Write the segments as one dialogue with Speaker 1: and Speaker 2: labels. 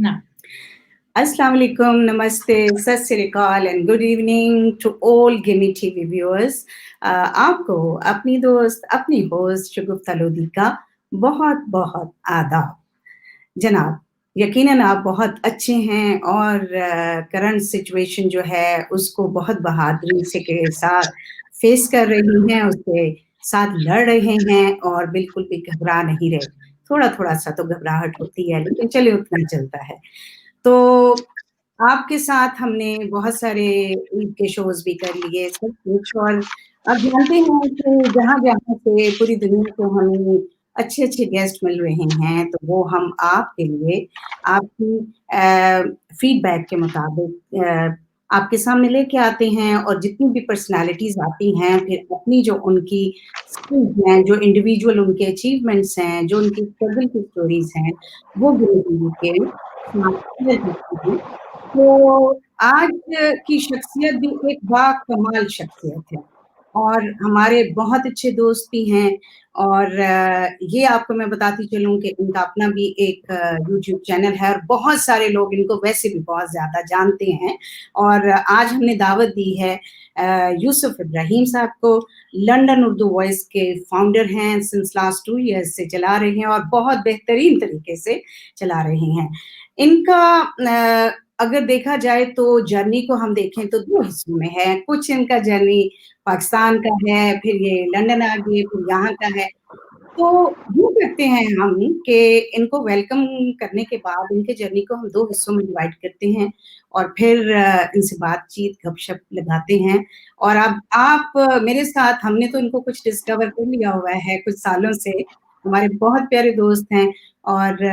Speaker 1: Now,
Speaker 2: Assalamu alaikum, namaste, sat sri akal and good evening to all Gimme TV viewers. आपको अपनी दोस्त अपनी host शगुफ्ता लोधी का बहुत बहुत आदाब। जनाब, यकीनन आप बहुत अच्छे हैं और करंट सिचुएशन जो है उसको बहुत बहादुरी से के साथ फेस कर रही हैं, उसके साथ लड़ रहे हैं और बिल्कुल भी घबरा नहीं रहे। थोड़ा-थोड़ा सा तो घबराहट होती है, लेकिन चलिए उतना चलता है। तो आपके साथ हमने बहुत सारे ईद के शोज़ भी कर लिए, सब कुछ और आप जानते हैं कि जहाँ-जहाँ से पूरी दुनिया को हमें अच्छे-अच्छे गेस्ट मिल रहे हैं, तो वो हम आपके लिए आपकी फीडबैक के मुताबिक आपके सामने लेके आते हैं और जितनी भी पर्सनैलिटीज़ आती हैं, फिर अपनी जो उनकी स्किल्स हैं, जो इंडिविजुअल उनके अचीवमेंट्स हैं, जो उनकी स्ट्रगल की स्टोरीज़ हैं, वो गिने-चुने के साथ शेयर करती हूँ। तो आज की शख्सियत भी एक बाकमाल शख्सियत है और हमारे बहुत अच्छे दोस्त भी हैं और ये आपको मैं बताती चलूँ कि इनका अपना भी एक यूट्यूब चैनल है और बहुत सारे लोग इनको वैसे भी बहुत ज़्यादा जानते हैं और आज हमने दावत दी है यूसुफ इब्राहिम साहब को। लंदन उर्दू वॉइस के फाउंडर हैं, सिंस लास्ट 2 ईयर्स से चला रहे हैं और बहुत बेहतरीन तरीके से चला रहे हैं। इनका अगर देखा जाए तो जर्नी को हम देखें तो 2 हिस्सों में है। कुछ इनका जर्नी पाकिस्तान का है, फिर ये लंदन आ गए, फिर यहाँ का है। तो यूँ करते हैं हम कि इनको वेलकम करने के बाद इनके जर्नी को हम 2 हिस्सों में डिवाइड करते हैं और फिर इनसे बातचीत, गपशप लगाते हैं और अब आप मेरे साथ हमने तो इनको कुछ डिस्कवर कर लिया हुआ है कुछ सालों से, हमारे बहुत प्यारे दोस्त हैं और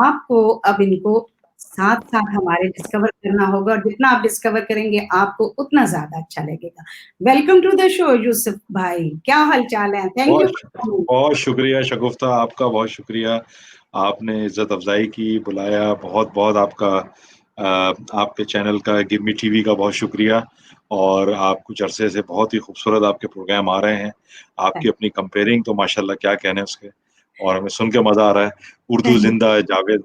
Speaker 2: आपको अब इनको साथ-साथ हमारे डिस्कवर करना होगा और जितना आप डिस्कवर करेंगे आपको उतना ज़्यादा अच्छा लगेगा। Welcome to the show Yusuf भाई, क्या हाल-चाल है? थैंक यू
Speaker 3: बहुत
Speaker 2: फॉर कमिंग।
Speaker 3: बहुत शुक्रिया शगुफ्ता, आपका बहुत शुक्रिया। आपने इज्जत अफजाई की, बुलाया, बहुत बहुत आपका आपके चैनल का गिव मी टीवी का बहुत शुक्रिया। और आप कुछ अरसे से बहुत ही खूबसूरत आपके प्रोग्राम आ रहे हैं। आपकी अपनी कंपेयरिंग तो माशाल्लाह क्या कहने उसके, और हमें सुन के मज़ा आ रहा है। उर्दू
Speaker 2: थैंक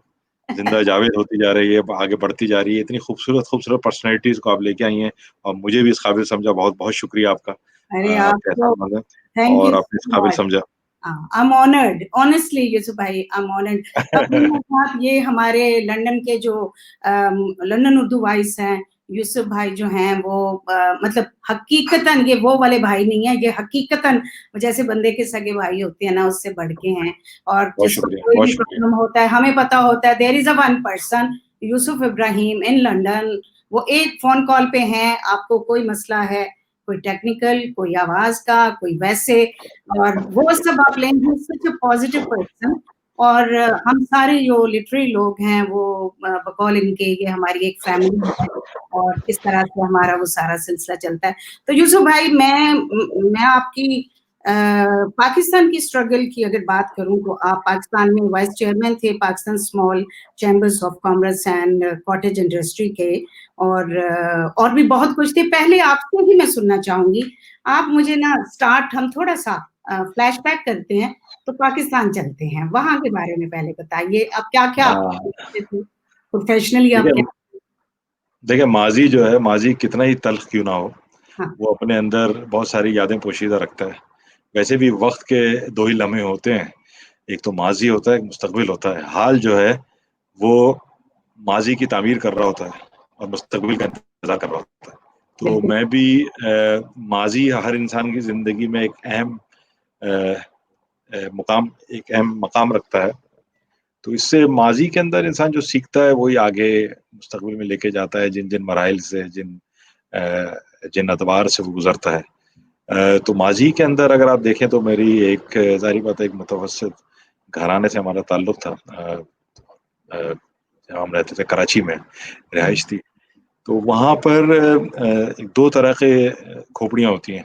Speaker 3: जिंदा जावेद होती जा रही है, आगे बढ़ती जा रही है। इतनी खूबसूरत खूबसूरत पर्सनैलिटीज को आप लेके आई हैं और मुझे भी इस काबिल समझा। बहुत बहुत शुक्रिया आपका।
Speaker 2: अरे
Speaker 3: आपका
Speaker 2: आपको
Speaker 3: एहसान है
Speaker 2: थैंक
Speaker 3: और
Speaker 2: यू
Speaker 3: आपने इस
Speaker 2: सो
Speaker 3: काबिल
Speaker 2: मच।
Speaker 3: समझा।
Speaker 2: I am honoured, honestly Yusuf भाई, आई एम ऑनर्ड। अब मेरे साथ ये हमारे लंदन के जो लंदन उर्दू वॉइस हैं, यूसुफ भाई जो हैं वो मतलब हकीकतन ये वो वाले भाई नहीं है, ये हकीकतन जैसे बंदे के सगे भाई होते हैं ना, उससे बढ़ के हैं और
Speaker 3: बहुत
Speaker 2: जिसको
Speaker 3: शुक्रिया,
Speaker 2: कोई
Speaker 3: बहुत
Speaker 2: भी
Speaker 3: शुक्रिया।
Speaker 2: प्रॉब्लम होता है हमें पता होता है there is a one person Yusuf Ibrahim in London. वो एक फोन कॉल पे हैं, आपको कोई मसला है, कोई टेक्निकल, कोई आवाज का, कोई वैसे, और वो सब आप लेंगे। सच अ पॉजिटिव पर्सन और हम सारे जो लिटरेरी लोग हैं वो बकौल इनके ये हमारी एक फैमिली है और इस तरह से हमारा वो सारा सिलसिला चलता है। तो यूसुफ भाई मैं आपकी पाकिस्तान की स्ट्रगल की अगर बात करूं तो आप पाकिस्तान में वाइस चेयरमैन थे Pakistan small chambers of commerce and cottage industry के और भी बहुत कुछ थे। पहले आपसे ही मैं सुनना चाहूंगी, आप मुझे ना स्टार्ट हम थोड़ा सा फ्लैशबैक करते हैं तो पाकिस्तान चलते हैं, वहां के बारे में पहले बताइए। अब क्या-क्या आप
Speaker 3: हाँ,
Speaker 2: करते थे प्रोफेशनली, आप
Speaker 3: देखिए
Speaker 2: क्या?
Speaker 3: देखिए माजी जो है, माजी कितना ही तल्ख क्यों ना हो,
Speaker 2: हाँ,
Speaker 3: वो अपने अंदर बहुत सारी यादें पोशीदा रखता है। वैसे भी वक्त के दो ही लम्हे होते हैं, एक तो माजी होता है, एक मुस्तकबिल होता है। हाल जो है वो माजी की तामीर कर रहा होता है और मुस्तकबिल का इंतजार कर रहा होता है। तो
Speaker 2: बिल्कुल।
Speaker 3: मैं भी माजी हर इंसान की जिंदगी में एक अहम मुकाम, एक अहम मकाम रखता है। तो इससे माजी के अंदर इंसान जो सीखता है वही आगे मुस्तकबिल में लेके जाता है, जिन जिन मराइल से, जिन अतबार से वो गुजरता है। तो माजी के अंदर अगर आप देखें तो मेरी एक जाहिर बात है एक मुतवस्सित घराने से हमारा ताल्लुक था। जहाँ हम रहते थे कराची में रिहाइश थी। तो वहाँ पर दो तरह के खोपड़ियाँ होती हैं।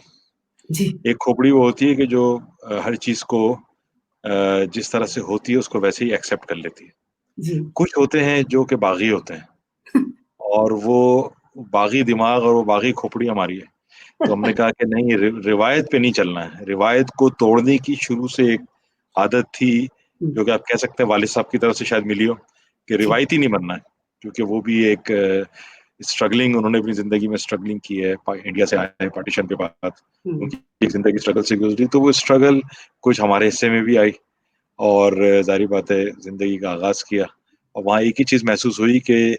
Speaker 2: जी,
Speaker 3: एक खोपड़ी वो होती है कि जो हर चीज़ को जिस तरह से होती है उसको वैसे ही एक्सेप्ट कर लेती है।
Speaker 2: जी।
Speaker 3: कुछ होते हैं जो कि बागी होते हैं और वो बागी दिमाग और वो बागी खोपड़ी हमारी है। तो हमने कहा कि नहीं, रिवायत पे नहीं चलना है। रिवायत को तोड़ने की शुरू से एक आदत थी,
Speaker 2: हुँ,
Speaker 3: जो कि आप कह सकते हैं वालिद साहब की तरफ से शायद मिली हो, कि
Speaker 2: जी।
Speaker 3: रिवायती नहीं बनना है, क्योंकि वो भी एक स्ट्रगलिंग, उन्होंने अपनी जिंदगी में स्ट्रगलिंग की है, इंडिया से आए पार्टीशन के बाद,
Speaker 2: हुँ,
Speaker 3: उनकी जिंदगी स्ट्रगल से गुजरी, तो वो स्ट्रगल कुछ हमारे हिस्से में भी आई, और जाहिर बात है जिंदगी का आगाज किया। और वहाँ एक ही चीज महसूस हुई कि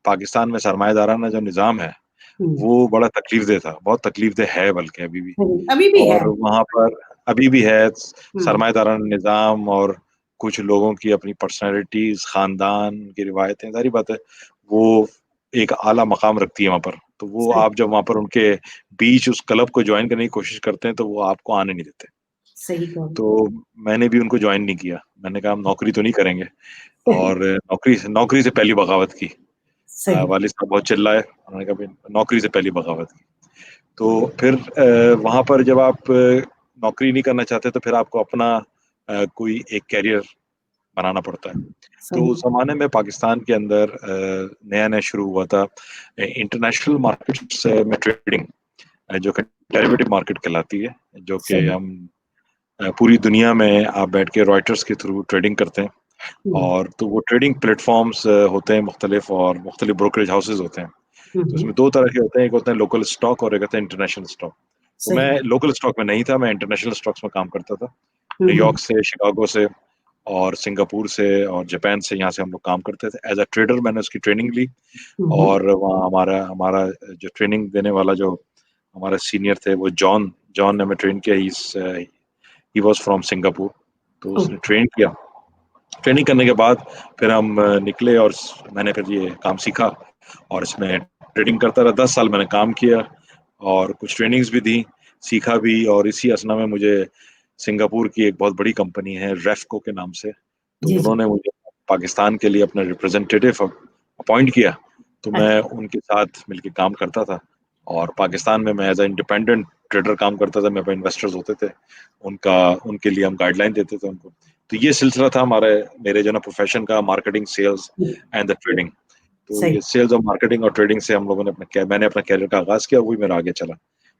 Speaker 3: पाकिस्तान में सरमायादाराना जो निज़ाम है
Speaker 2: हुँ,
Speaker 3: वो बड़ा तकलीफदेह था, बहुत तकलीफदेह है बल्कि अभी भी।
Speaker 2: हुँ, अभी भी है।
Speaker 3: और वहाँ पर अभी भी है
Speaker 2: हुँ,
Speaker 3: सरमायादाराना निज़ाम, और कुछ लोगों की अपनी पर्सनैलिटीज, खानदान, उनकी रिवायतें, सारी बात है वो एक आला मकाम रखती है वहाँ पर। तो वो
Speaker 2: सही,
Speaker 3: आप जब वहाँ पर उनके बीच उस क्लब को ज्वाइन करने की कोशिश करते हैं तो वो आपको आने नहीं देते।
Speaker 2: सही कहा।
Speaker 3: तो मैंने भी उनको ज्वाइन नहीं किया। मैंने कहा हम नौकरी तो नहीं करेंगे,
Speaker 2: सही,
Speaker 3: और नौकरी नौकरी से पहली बगावत की।
Speaker 2: सही,
Speaker 3: वालिद साहब बहुत चिल्लाए, उन्होंने कहा भाई नौकरी से पहली बगावत की। तो फिर वहाँ पर जब आप नौकरी नहीं करना चाहते तो फिर आपको अपना कोई एक कैरियर बनाना पड़ता है। तो
Speaker 2: सही,
Speaker 3: उस ज़माने में पाकिस्तान के अंदर नया-नया शुरू हुआ था इंटरनेशनल मार्केट्स में ट्रेडिंग, जो कि डेरिवेटिव मार्केट कहलाती है, जो कि
Speaker 2: सही।
Speaker 3: हम पूरी दुनिया में आप बैठ के रॉयटर्स के थ्रू ट्रेडिंग करते हैं।
Speaker 2: हुँ,
Speaker 3: और तो वो ट्रेडिंग प्लेटफॉर्म्स होते हैं मुख्तलिफ, और मुख्तलिफ ब्रोकरेज हाउसेज होते हैं।
Speaker 2: हुँ,
Speaker 3: तो
Speaker 2: हुँ,
Speaker 3: उसमें दो तरह के होते हैं, एक होते हैं लोकल स्टॉक और एक होता है इंटरनेशनल स्टॉक। तो मैं
Speaker 2: सही।
Speaker 3: लोकल स्टॉक में नहीं था, मैं इंटरनेशनल स्टॉक्स में काम करता था,
Speaker 2: हुँ, हुँ,
Speaker 3: न्यूयॉर्क से, शिकागो से, और सिंगापुर से, और जापान से, यहाँ से हम लोग काम करते थे। एज अ ट्रेडर मैंने उसकी ट्रेनिंग ली।
Speaker 2: हुँ, हुँ,
Speaker 3: और वहाँ हमारा हमारा जो ट्रेनिंग देने वाला जो हमारा सीनियर थे वो जॉन जॉन ने हमें ट्रेन किया। He was from Singapore. तो उसने
Speaker 2: ओके,
Speaker 3: ट्रेन किया। ट्रेनिंग करने के बाद फिर हम निकले, और मैंने फिर ये काम सीखा, और इसमें ट्रेडिंग करता रहा। 10 साल मैंने काम किया, और कुछ ट्रेनिंग्स भी दी, सीखा भी। और इसी असना में मुझे सिंगापुर की एक बहुत बड़ी कंपनी है रेफको के नाम से, तो
Speaker 2: जी, जी,
Speaker 3: उन्होंने मुझे पाकिस्तान के लिए अपना रिप्रेजेंटेटिव अपॉइंट किया। तो मैं
Speaker 2: अच्छा,
Speaker 3: उनके साथ मिलके काम करता था, और पाकिस्तान में मैं एज अ इंडिपेंडेंट ट्रेडर काम करता था। मेरे पास इन्वेस्टर्स होते थे, उनका उनके लिए हम गाइडलाइन देते थे उनको। तो ये सिलसिला था हमारे मेरे जो ना प्रोफेशन का, मार्केटिंग, सेल्स
Speaker 2: जी,
Speaker 3: एंड द
Speaker 2: जी,
Speaker 3: ट्रेडिंग। तो
Speaker 2: सही,
Speaker 3: ये सेल्स और मार्केटिंग और ट्रेडिंग से हम लोगों ने मैंने अपना कैरियर का आगाज किया, वही मेरा आगे चला।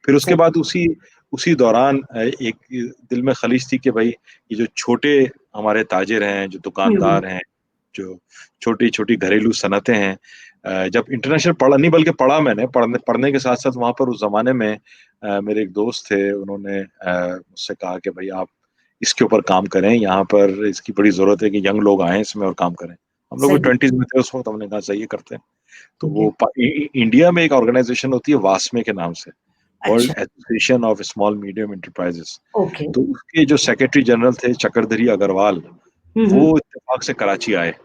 Speaker 3: फिर उसके
Speaker 2: सही।
Speaker 3: बाद उसी उसी दौरान एक दिल में खलीज थी कि भाई ये जो छोटे हमारे ताजिर हैं, जो
Speaker 2: हुँ, हुँ,
Speaker 3: दुकानदार हैं, जो छोटी छोटी घरेलू सनतें हैं, जब इंटरनेशनल पढ़ा नहीं बल्कि पढ़ा मैंने, पढ़ने पढ़ने के साथ साथ वहाँ पर उस जमाने में मेरे एक दोस्त थे, उन्होंने मुझसे कहा कि भाई आप इसके ऊपर काम करें, यहाँ पर इसकी बड़ी जरूरत है कि यंग लोग आए इसमें और काम करें। हम लोग भी
Speaker 2: सही,
Speaker 3: 20s में थे उस वक्त, हमने कहा सही है, करते हैं। तो
Speaker 2: ओके,
Speaker 3: वो इंडिया में एक ऑर्गेनाइजेशन होती है वास्मे के नाम से, वर्ल्ड
Speaker 2: अच्छा,
Speaker 3: association of small medium enterprises.
Speaker 2: Okay,
Speaker 3: तो उसके जो सेक्रेटरी जनरल थे चक्रधरी अग्रवाल,
Speaker 2: हुँ,
Speaker 3: वो
Speaker 2: हुँ,
Speaker 3: इत्तेफाक से कराची आए। तो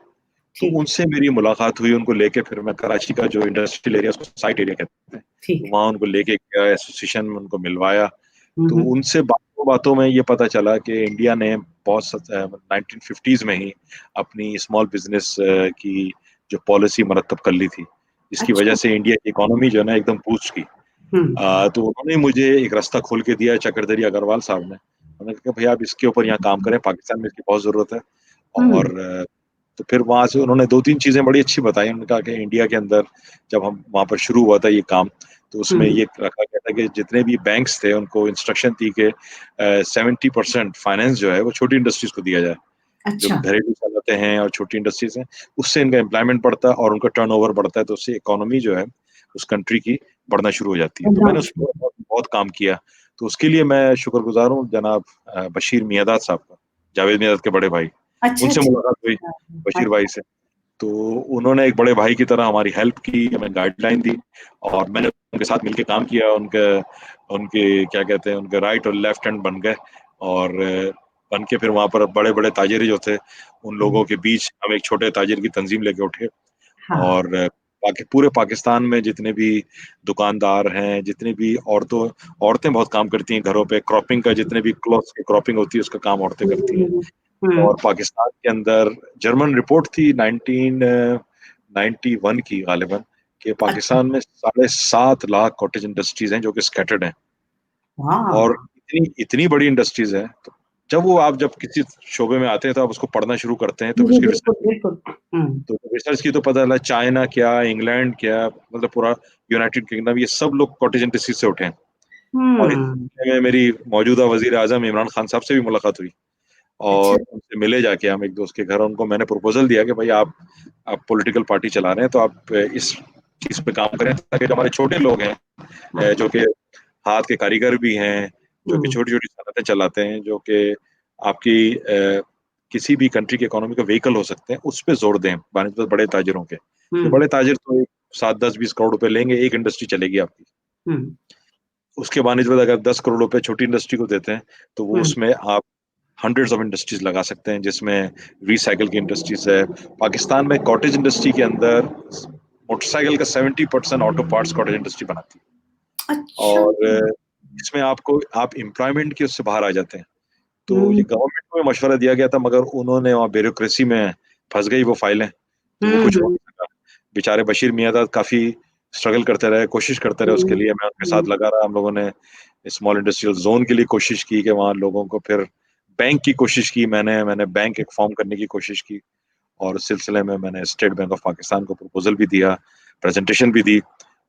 Speaker 2: ठीक,
Speaker 3: उनसे मेरी मुलाकात हुई, उनको लेके फिर मैं कराची का जो इंडस्ट्रियल एरिया, उसको साइट एरिया कहते हैं, तो
Speaker 2: ठीक,
Speaker 3: वहाँ उनको लेके गया, एसोसिएशन में उनको मिलवाया।
Speaker 2: हुँ,
Speaker 3: तो
Speaker 2: हुँ,
Speaker 3: उनसे बातों बातों में ये पता चला कि इंडिया ने बहुत 1950s में ही अपनी स्मॉल बिजनेस की जो पॉलिसी मरतब कर ली थी, जिसकी वजह
Speaker 2: अच्छा,
Speaker 3: से इंडिया की इकोनॉमी जो है ना एकदम बूस्ट की।
Speaker 2: हुँ,
Speaker 3: तो उन्होंने मुझे एक रास्ता खोल के दिया, चक्रधरी अग्रवाल साहब ने। उन्होंने कहा भैया आप इसके ऊपर यहाँ काम करें, पाकिस्तान में इसकी बहुत ज़रूरत है।
Speaker 2: हुँ,
Speaker 3: और तो फिर वहाँ से उन्होंने 2-3 चीज़ें बड़ी अच्छी बताई। उन्होंने कहा कि इंडिया के अंदर जब हम वहाँ पर शुरू हुआ था ये काम, तो उसमें
Speaker 2: हुँ,
Speaker 3: ये रखा गया था कि जितने भी बैंक्स थे उनको इंस्ट्रक्शन थी कि 70% फाइनेंस जो है वो छोटी इंडस्ट्रीज़ को दिया जाए। जो
Speaker 2: अच्छा,
Speaker 3: कि घरेलू सनतें हैं और छोटी इंडस्ट्रीज़ हैं, उससे इनका एम्प्लॉयमेंट बढ़ता है और उनका टर्नओवर बढ़ता है, तो उससे इकोनॉमी जो है उस कंट्री की बढ़ना शुरू हो जाती है। तो मैंने उस
Speaker 2: एकदम,
Speaker 3: पर बहुत बहुत काम किया। तो उसके लिए मैं शुक्रगुज़ार हूँ जनाब बशीर मियाँदाद साहब का, जावेद मियाँदाद के बड़े भाई।
Speaker 2: अच्छा,
Speaker 3: उनसे
Speaker 2: अच्छा,
Speaker 3: मुलाकात हुई, बशीर भाई
Speaker 2: अच्छा,
Speaker 3: से। तो उन्होंने एक बड़े भाई की तरह हमारी हेल्प की, हमें गाइडलाइन दी, और मैंने उनके साथ मिलके काम किया। उनके उनके क्या कहते हैं, उनके राइट और लेफ्ट हैंड बन गए। और बन के फिर वहाँ पर बड़े-बड़े ताजिर जो थे, उन
Speaker 2: हुँ,
Speaker 3: लोगों के बीच हम एक छोटे ताजिर की तंजीम लेके उठे।
Speaker 2: हाँ,
Speaker 3: और बाकी पूरे पाकिस्तान में जितने भी दुकानदार हैं, जितनी भी औरतें बहुत काम करती हैं घरों पे, क्रॉपिंग का, जितने भी क्लॉथ्स की क्रॉपिंग होती है उसका काम औरतें
Speaker 2: हुँ,
Speaker 3: करती हैं।
Speaker 2: हुँ, हुँ,
Speaker 3: और पाकिस्तान के अंदर जर्मन रिपोर्ट थी 1991 की गालिबन, कि
Speaker 2: अच्छा,
Speaker 3: पाकिस्तान में 7.5 लाख कॉटेज इंडस्ट्रीज हैं जो कि स्कैटर्ड हैं। और
Speaker 2: हाँ,
Speaker 3: इतनी इतनी बड़ी इंडस्ट्रीज है, तो जब किसी शोबे में आते हैं तो आप उसको पढ़ना शुरू करते हैं, तो
Speaker 2: जी,
Speaker 3: फिर
Speaker 2: जी,
Speaker 3: उसकी
Speaker 2: बिल्कुल,
Speaker 3: रिसर्च,
Speaker 2: बिल्कुल, हुँ,
Speaker 3: तो रिसर्च की तो पता चला चाइना क्या, इंग्लैंड क्या, मतलब पूरा यूनाइटेड किंगडम, ये सब लोग कॉटेज इंडस्ट्री से उठे हैं। और
Speaker 2: हुँ,
Speaker 3: इतने में मेरी मौजूदा वजीर आजम इमरान खान साहब से भी मुलाकात हुई,
Speaker 2: अच्छा।
Speaker 3: और उनसे मिले जाके हम एक दोस्त के घर। उनको मैंने प्रपोज़ल दिया कि भाई आप पॉलिटिकल पार्टी चला रहे हैं तो आप इस चीज़ पे काम करें ताकि जो हमारे छोटे लोग हैं जो कि हाथ के कारीगर भी हैं, जो कि
Speaker 2: हुँ,
Speaker 3: छोटी-छोटी सनतें चलाते हैं, जो कि आपकी किसी भी कंट्री की इकोनॉमी का व्हीकल हो सकते हैं, उस पे ज़ोर दें बानिस्बत बड़े ताजिरों के।
Speaker 2: हुँ,
Speaker 3: कि बड़े ताजिर तो 7, 10, 20 करोड़ रुपए लेंगे, एक इंडस्ट्री चलेगी आपकी।
Speaker 2: हुँ,
Speaker 3: उसके बानिस्बत अगर 10 करोड़ रुपए छोटी इंडस्ट्री को देते हैं, तो वो
Speaker 2: हुँ,
Speaker 3: उसमें आप हंड्रेड्स ऑफ इंडस्ट्रीज़ लगा सकते हैं, जिसमें रिसाइकिल की इंडस्ट्रीज़ है। पाकिस्तान में कॉटेज इंडस्ट्री के अंदर मोटरसाइकिल का 70% ऑटो पार्ट्स कॉटेज इंडस्ट्री बनाती है।
Speaker 2: अच्छा।
Speaker 3: और इसमें आप एम्प्लॉयमेंट के उससे बाहर आ जाते हैं। तो
Speaker 2: हुँ,
Speaker 3: ये गवर्नमेंट को भी मशवरा दिया गया था, मगर उन्होंने वहाँ ब्यूरोक्रेसी में फँस गई वो फाइलें, तो वो
Speaker 2: हुँ,
Speaker 3: कुछ हो
Speaker 2: हुँ,
Speaker 3: नहीं सका। बेचारे बशीर मियाँदाद काफ़ी स्ट्रगल करते रहे, कोशिश करते रहे उसके
Speaker 2: हुँ,
Speaker 3: लिए, मैं उनके साथ
Speaker 2: हुँ,
Speaker 3: लगा रहा। हम लोगों ने स्मॉल इंडस्ट्रियल ज़ोन के लिए कोशिश की कि वहाँ लोगों को फिर बैंक की कोशिश की मैंने बैंक एक फ़ॉर्म करने की कोशिश की और उस सिलसिले में मैंने स्टेट बैंक ऑफ पाकिस्तान को प्रपोज़ल भी दिया, प्रेज़ेंटेशन भी दी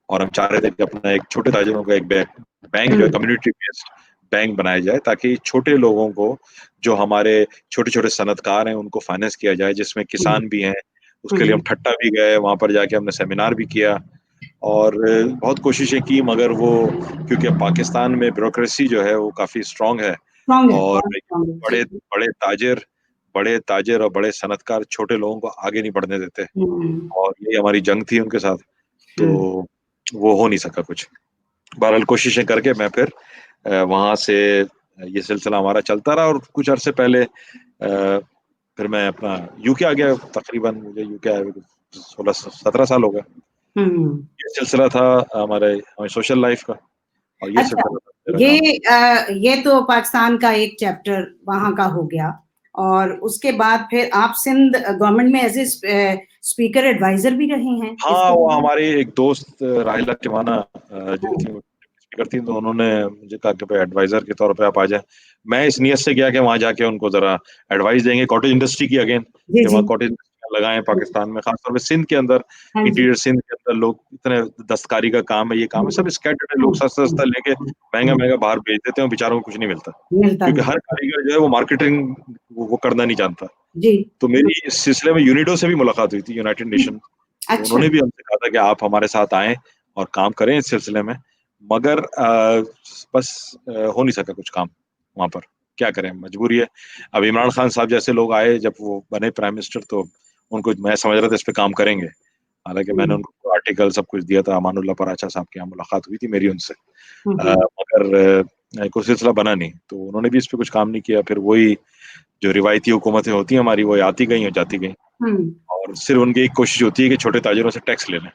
Speaker 3: और हम चाह रहे थे कि अपना एक छोटे ताजिरों का एक बैंक जो है
Speaker 2: हुँ,
Speaker 3: कम्युनिटी बेस्ड बैंक बनाया जाए ताकि छोटे लोगों को जो हमारे छोटे-छोटे सनतकार हैं उनको फाइनेंस किया जाए जिसमें
Speaker 2: हुँ,
Speaker 3: किसान भी हैं। उसके लिए हम
Speaker 2: हुँ,
Speaker 3: ठट्टा भी गए, वहाँ पर जाके हमने सेमिनार भी किया और बहुत कोशिशें की मगर वो क्योंकि पाकिस्तान में ब्यूरोक्रेसी जो है वो काफ़ी स्ट्रॉन्ग है
Speaker 2: स्ट्रॉन्ग है,
Speaker 3: और
Speaker 2: बहुत स्ट्रॉन्ग है।
Speaker 3: बड़े
Speaker 2: जी।
Speaker 3: बड़े ताजिर और बड़े सनतकार छोटे लोगों को आगे नहीं बढ़ने देते
Speaker 2: हुँ,
Speaker 3: और यही हमारी जंग थी उनके साथ, तो
Speaker 2: हुँ,
Speaker 3: वो हो नहीं सका कुछ। बहरहाल कोशिशें करके मैं फिर वहाँ से ये सिलसिला हमारा चलता रहा और कुछ अरसे पहले फिर मैं अपना यूके आ गया। तकरीबन मुझे यूके आए हुए 16-17 साल हो गए।
Speaker 2: हुँ।
Speaker 3: ये सिलसिला था हमारी सोशल लाइफ का और ये
Speaker 2: अच्छा,
Speaker 3: सिलसिला था मेरा काम का।
Speaker 2: ये तो पाकिस्तान का एक चैप्टर वहाँ का हो गया और उसके बाद फिर आप सिंध गवर्नमेंट में एज़ ए स्पीकर एडवाइज़र भी रहे हैं,
Speaker 3: हाँ,
Speaker 2: इसके
Speaker 3: वो
Speaker 2: बारे में?
Speaker 3: हमारी एक दोस्त राहिला टिवाना जो
Speaker 2: हाँ,
Speaker 3: थी वो स्पीकर थी, तो उन्होंने मुझे कहा कि भाई एडवाइज़र के तौर पे आप आ जाएँ। मैं इस नियत से गया कि वहाँ जाके उनको ज़रा एडवाइस देंगे कॉटेज इंडस्ट्री की अगेन
Speaker 2: जी,
Speaker 3: कि
Speaker 2: जी।
Speaker 3: वहाँ कॉटेज इंडस्ट्रियाँ लगाएँ पाकिस्तान में, ख़ास तौर पे सिंध के अंदर,
Speaker 2: हाँ जी।
Speaker 3: इंटीरियर सिंध के अंदर लोग इतने दस्तकारी का काम है, ये काम है,
Speaker 2: हुँ,
Speaker 3: सब स्कैटर्ड है,
Speaker 2: हुँ,
Speaker 3: लोग सस्ता-सस्ता
Speaker 2: हुँ,
Speaker 3: लेके
Speaker 2: हुँ, हुँ,
Speaker 3: महँगा-महँगा बाहर बेच देते हैं और बेचारों को कुछ नहीं मिलता।
Speaker 2: मिलता
Speaker 3: क्योंकि
Speaker 2: नहीं
Speaker 3: हर
Speaker 2: है।
Speaker 3: कारीगर जो है वो मार्केटिंग वो करना नहीं जानता।
Speaker 2: जी,
Speaker 3: तो
Speaker 2: हुँ,
Speaker 3: मेरी इस सिलसिले में यूनिडो से भी मुलाकात हुई थी, यूनाइटेड
Speaker 2: हुँ,
Speaker 3: नेशन। तो
Speaker 2: अच्छा,
Speaker 3: उन्होंने भी हमसे कहा था कि आप हमारे साथ आएँ और काम करें इस सिलसिले में। मगर बस हो नहीं सका कुछ काम वहाँ पर। क्या करें मजबूरी है। अब इमरान खान साहब जैसे लोग आए जब वो बने प्राइम मिनिस्टर तो उनको मैं समझ रहा था इस पे काम करेंगे। हालाँकि मैंने
Speaker 2: हुँ,
Speaker 3: उनको आर्टिकल सब कुछ दिया था, अमानुल्लाह पराचा साहब के यहाँ मुलाकात हुई थी मेरी उनसे।
Speaker 2: हुँ, हुँ,
Speaker 3: मगर कोई सिलसिला बना नहीं। तो उन्होंने भी इस पे कुछ काम नहीं किया। फिर वही जो रिवायती हुकूमतें होती हैं हमारी, वो आती गईं और जाती गईं
Speaker 2: हुँ,
Speaker 3: और सिर्फ़ उनकी एक कोशिश होती है कि छोटे ताजिरों से टैक्स ले लें,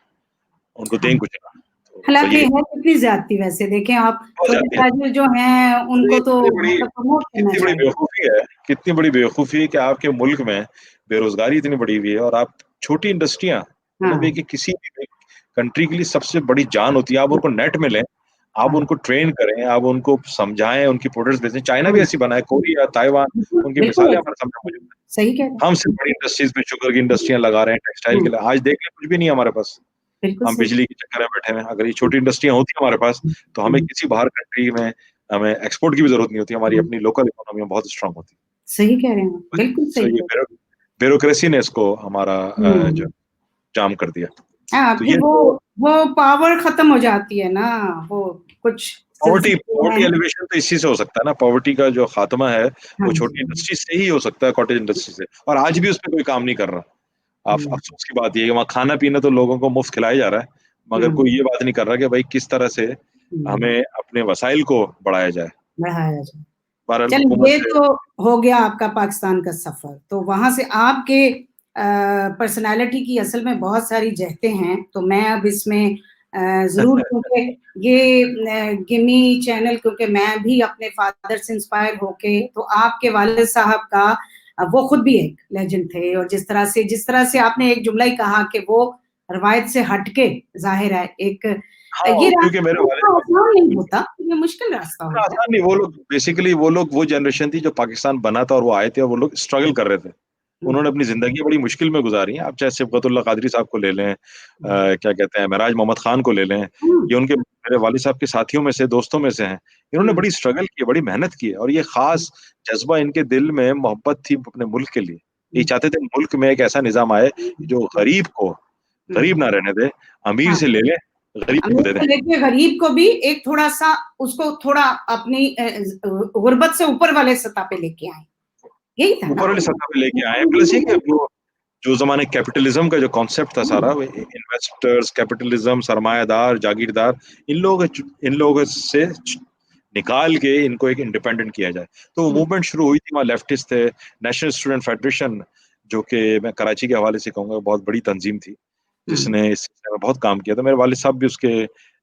Speaker 3: उनको
Speaker 2: हाँ।
Speaker 3: दें कुछ ना। तो
Speaker 2: हालाँकि
Speaker 3: वही
Speaker 2: है कितनी ज़्यादती वैसे देखें आप
Speaker 3: हो
Speaker 2: छोटे
Speaker 3: जाती है।
Speaker 2: ताजिर जो हैं
Speaker 3: अरे!
Speaker 2: उनको तो मतलब प्रमोट करना चाहिए।
Speaker 3: कितनी बड़ी बेवकूफ़ी है कि आपके मुल्क में बेरोज़गारी इतनी बढ़ी हुई है और आप छोटी इंडस्ट्रियाँ मतलब
Speaker 2: हाँ,
Speaker 3: देखिए किसी भी कंट्री के लिए सबसे बड़ी जान होती है। आप उनको नेट में लें, आप
Speaker 2: हाँ,
Speaker 3: उनको ट्रेन करें, आप उनको समझाएँ, उनकी प्रोडक्ट्स बेचें। चाइना भी
Speaker 2: हाँ,
Speaker 3: ऐसी बना है, कोरिया, ताइवान,
Speaker 2: बिल्कुल,
Speaker 3: उनकी
Speaker 2: बिल्कुल
Speaker 3: मिसालें
Speaker 2: ऐसा
Speaker 3: हमारे सामने मौजूद हैं।
Speaker 2: सही कह रहे हैं।
Speaker 3: हम सिर्फ बड़ी इंडस्ट्रीज़ पे शुगर की इंडस्ट्रियाँ लगा रहे हैं, टेक्सटाइल
Speaker 2: हुँ,
Speaker 3: के लिए। आज देख लें कुछ भी नहीं है हमारे पास।
Speaker 2: बिल्कुल
Speaker 3: हम
Speaker 2: सही।
Speaker 3: बिजली के चक्कर में बैठे हुए हैं। अगर ये
Speaker 2: हुँ,
Speaker 3: छोटी इंडस्ट्रियाँ होती हमारे पास,
Speaker 2: हुँ,
Speaker 3: तो हमें
Speaker 2: हुँ,
Speaker 3: किसी बाहर कंट्री में हमें एक्सपोर्ट की भी ज़रूरत नहीं होती। हमारी
Speaker 2: हुँ,
Speaker 3: अपनी लोकल इकोनॉमी में बहुत स्ट्रॉन्ग होती।
Speaker 2: सही कह रहे हैं आप, बिल्कुल
Speaker 3: सो
Speaker 2: सही
Speaker 3: ये
Speaker 2: कह रहे
Speaker 3: ब्यूरोक्रेसी ने इसको हमारा
Speaker 2: हैं।
Speaker 3: जो
Speaker 2: हुँ,
Speaker 3: जाम कर दिया।
Speaker 2: हाँ,
Speaker 3: तो
Speaker 2: फिर
Speaker 3: ये तो
Speaker 2: वो पावर खत्म हो जाती है ना, वो कुछ
Speaker 3: पॉवर्टी
Speaker 2: सिलसिले
Speaker 3: पॉवर्टी
Speaker 2: हैं।
Speaker 3: एलिवेशन तो इसी से हो सकता है ना, पॉवर्टी का जो खात्मा है,
Speaker 2: हाँ
Speaker 3: वो
Speaker 2: जी,
Speaker 3: छोटी इंडस्ट्री से ही हो सकता है, कॉटेज इंडस्ट्री से और आज भी उसपे कोई काम नहीं कर रहा।
Speaker 2: हुँ,
Speaker 3: अफ़सोस की बात ये है कि वहाँ खाना-पीना तो लोगों को मुफ़्त खिलाया जा रहा है, मगर
Speaker 2: हुँ,
Speaker 3: कोई ये बात नहीं कर रहा कि भाई किस तरह से
Speaker 2: हुँ,
Speaker 3: हमें अपने वसाइल को बढ़ाया जाए।
Speaker 2: बढ़ाया जाए।
Speaker 3: बहरहाल
Speaker 2: चलिए
Speaker 3: हुकूमत
Speaker 2: ये
Speaker 3: से
Speaker 2: तो हो गया आपका पाकिस्तान का सफ़र, तो वहाँ से आपके पर्सनैलिटी की असल में बहुत सारी जहतें हैं, तो मैं अब इसमें ज़रूर क्योंकि ये गिमी चैनल क्योंकि मैं भी अपने फ़ादर से इंस्पायर होके तो आपके वालिद साहब का वो खुद भी एक लेजेंड थे और जिस तरह से आपने एक जुमला ही कहा कि वो रवायत से हट के ज़ाहिर है एक ये
Speaker 3: हाँ, क्योंकि मेरे
Speaker 2: रास्ता
Speaker 3: वालिद
Speaker 2: इतना
Speaker 3: साहब
Speaker 2: आसान नहीं होता, ये मुश्किल रास्ता
Speaker 3: इतना
Speaker 2: होता है।
Speaker 3: आसान नहीं, वो लोग वो जनरेशन थी जो पाकिस्तान बना था और वो आए थे और वो लोग स्ट्रगल कर रहे थे।
Speaker 2: हुँ,
Speaker 3: उन्होंने अपनी ज़िंदगी बड़ी मुश्किल में गुज़ारी है। आप चाहे सिबगतुल्लाह क़ादरी साहब को ले लें,
Speaker 2: हुँ,
Speaker 3: क्या कहते हैं, महराज मोहम्मद ख़ान को ले लें,
Speaker 2: हुँ,
Speaker 3: ये उनके मेरे वालिद साहब के साथियों में से, दोस्तों में से हैं। इन्होंने
Speaker 2: हुँ,
Speaker 3: बड़ी स्ट्रगल की है, बड़ी मेहनत की है और ये
Speaker 2: हुँ,
Speaker 3: ख़ास जज़्बा इनके दिल में मोहब्बत थी अपने मुल्क के लिए। ये
Speaker 2: हुँ,
Speaker 3: चाहते थे मुल्क में एक ऐसा निज़ाम आए जो
Speaker 2: हुँ,
Speaker 3: गरीब को
Speaker 2: हुँ,
Speaker 3: गरीब ना रहने दे, अमीर
Speaker 2: हाँ।
Speaker 3: से ले ले, गरीब को
Speaker 2: अमीर
Speaker 3: दे दे।
Speaker 2: से लेके गरीब को भी एक थोड़ा-सा उसको थोड़ा अपनी गुर्बत से ऊपर वाले सतह पे लेके आएँ। यही था ना?
Speaker 3: ऊपर वाली सतह पे लेके आए, प्लस ये कि वो जो ज़माने कैपिटलिज़्म का जो कॉन्सेप्ट था सारा,
Speaker 2: हुँ,
Speaker 3: वो इन्वेस्टर्स, कैपिटलिज़्म, सरमायादार, जागीरदार, इन लोगों से निकाल के इनको एक इंडिपेंडेंट किया जाए। तो वो
Speaker 2: हुँ,
Speaker 3: मूवमेंट शुरू हुई थी, वहाँ लेफ्टिस्ट थे, नेशनल स्टूडेंट फेडरेशन, जो कि मैं कराची के हवाले से कहूँगा बहुत बड़ी तंज़ीम थी,
Speaker 2: हुँ,
Speaker 3: जिसने इस सिलसिले में बहुत काम किया था। मेरे वालिद साहब भी उसके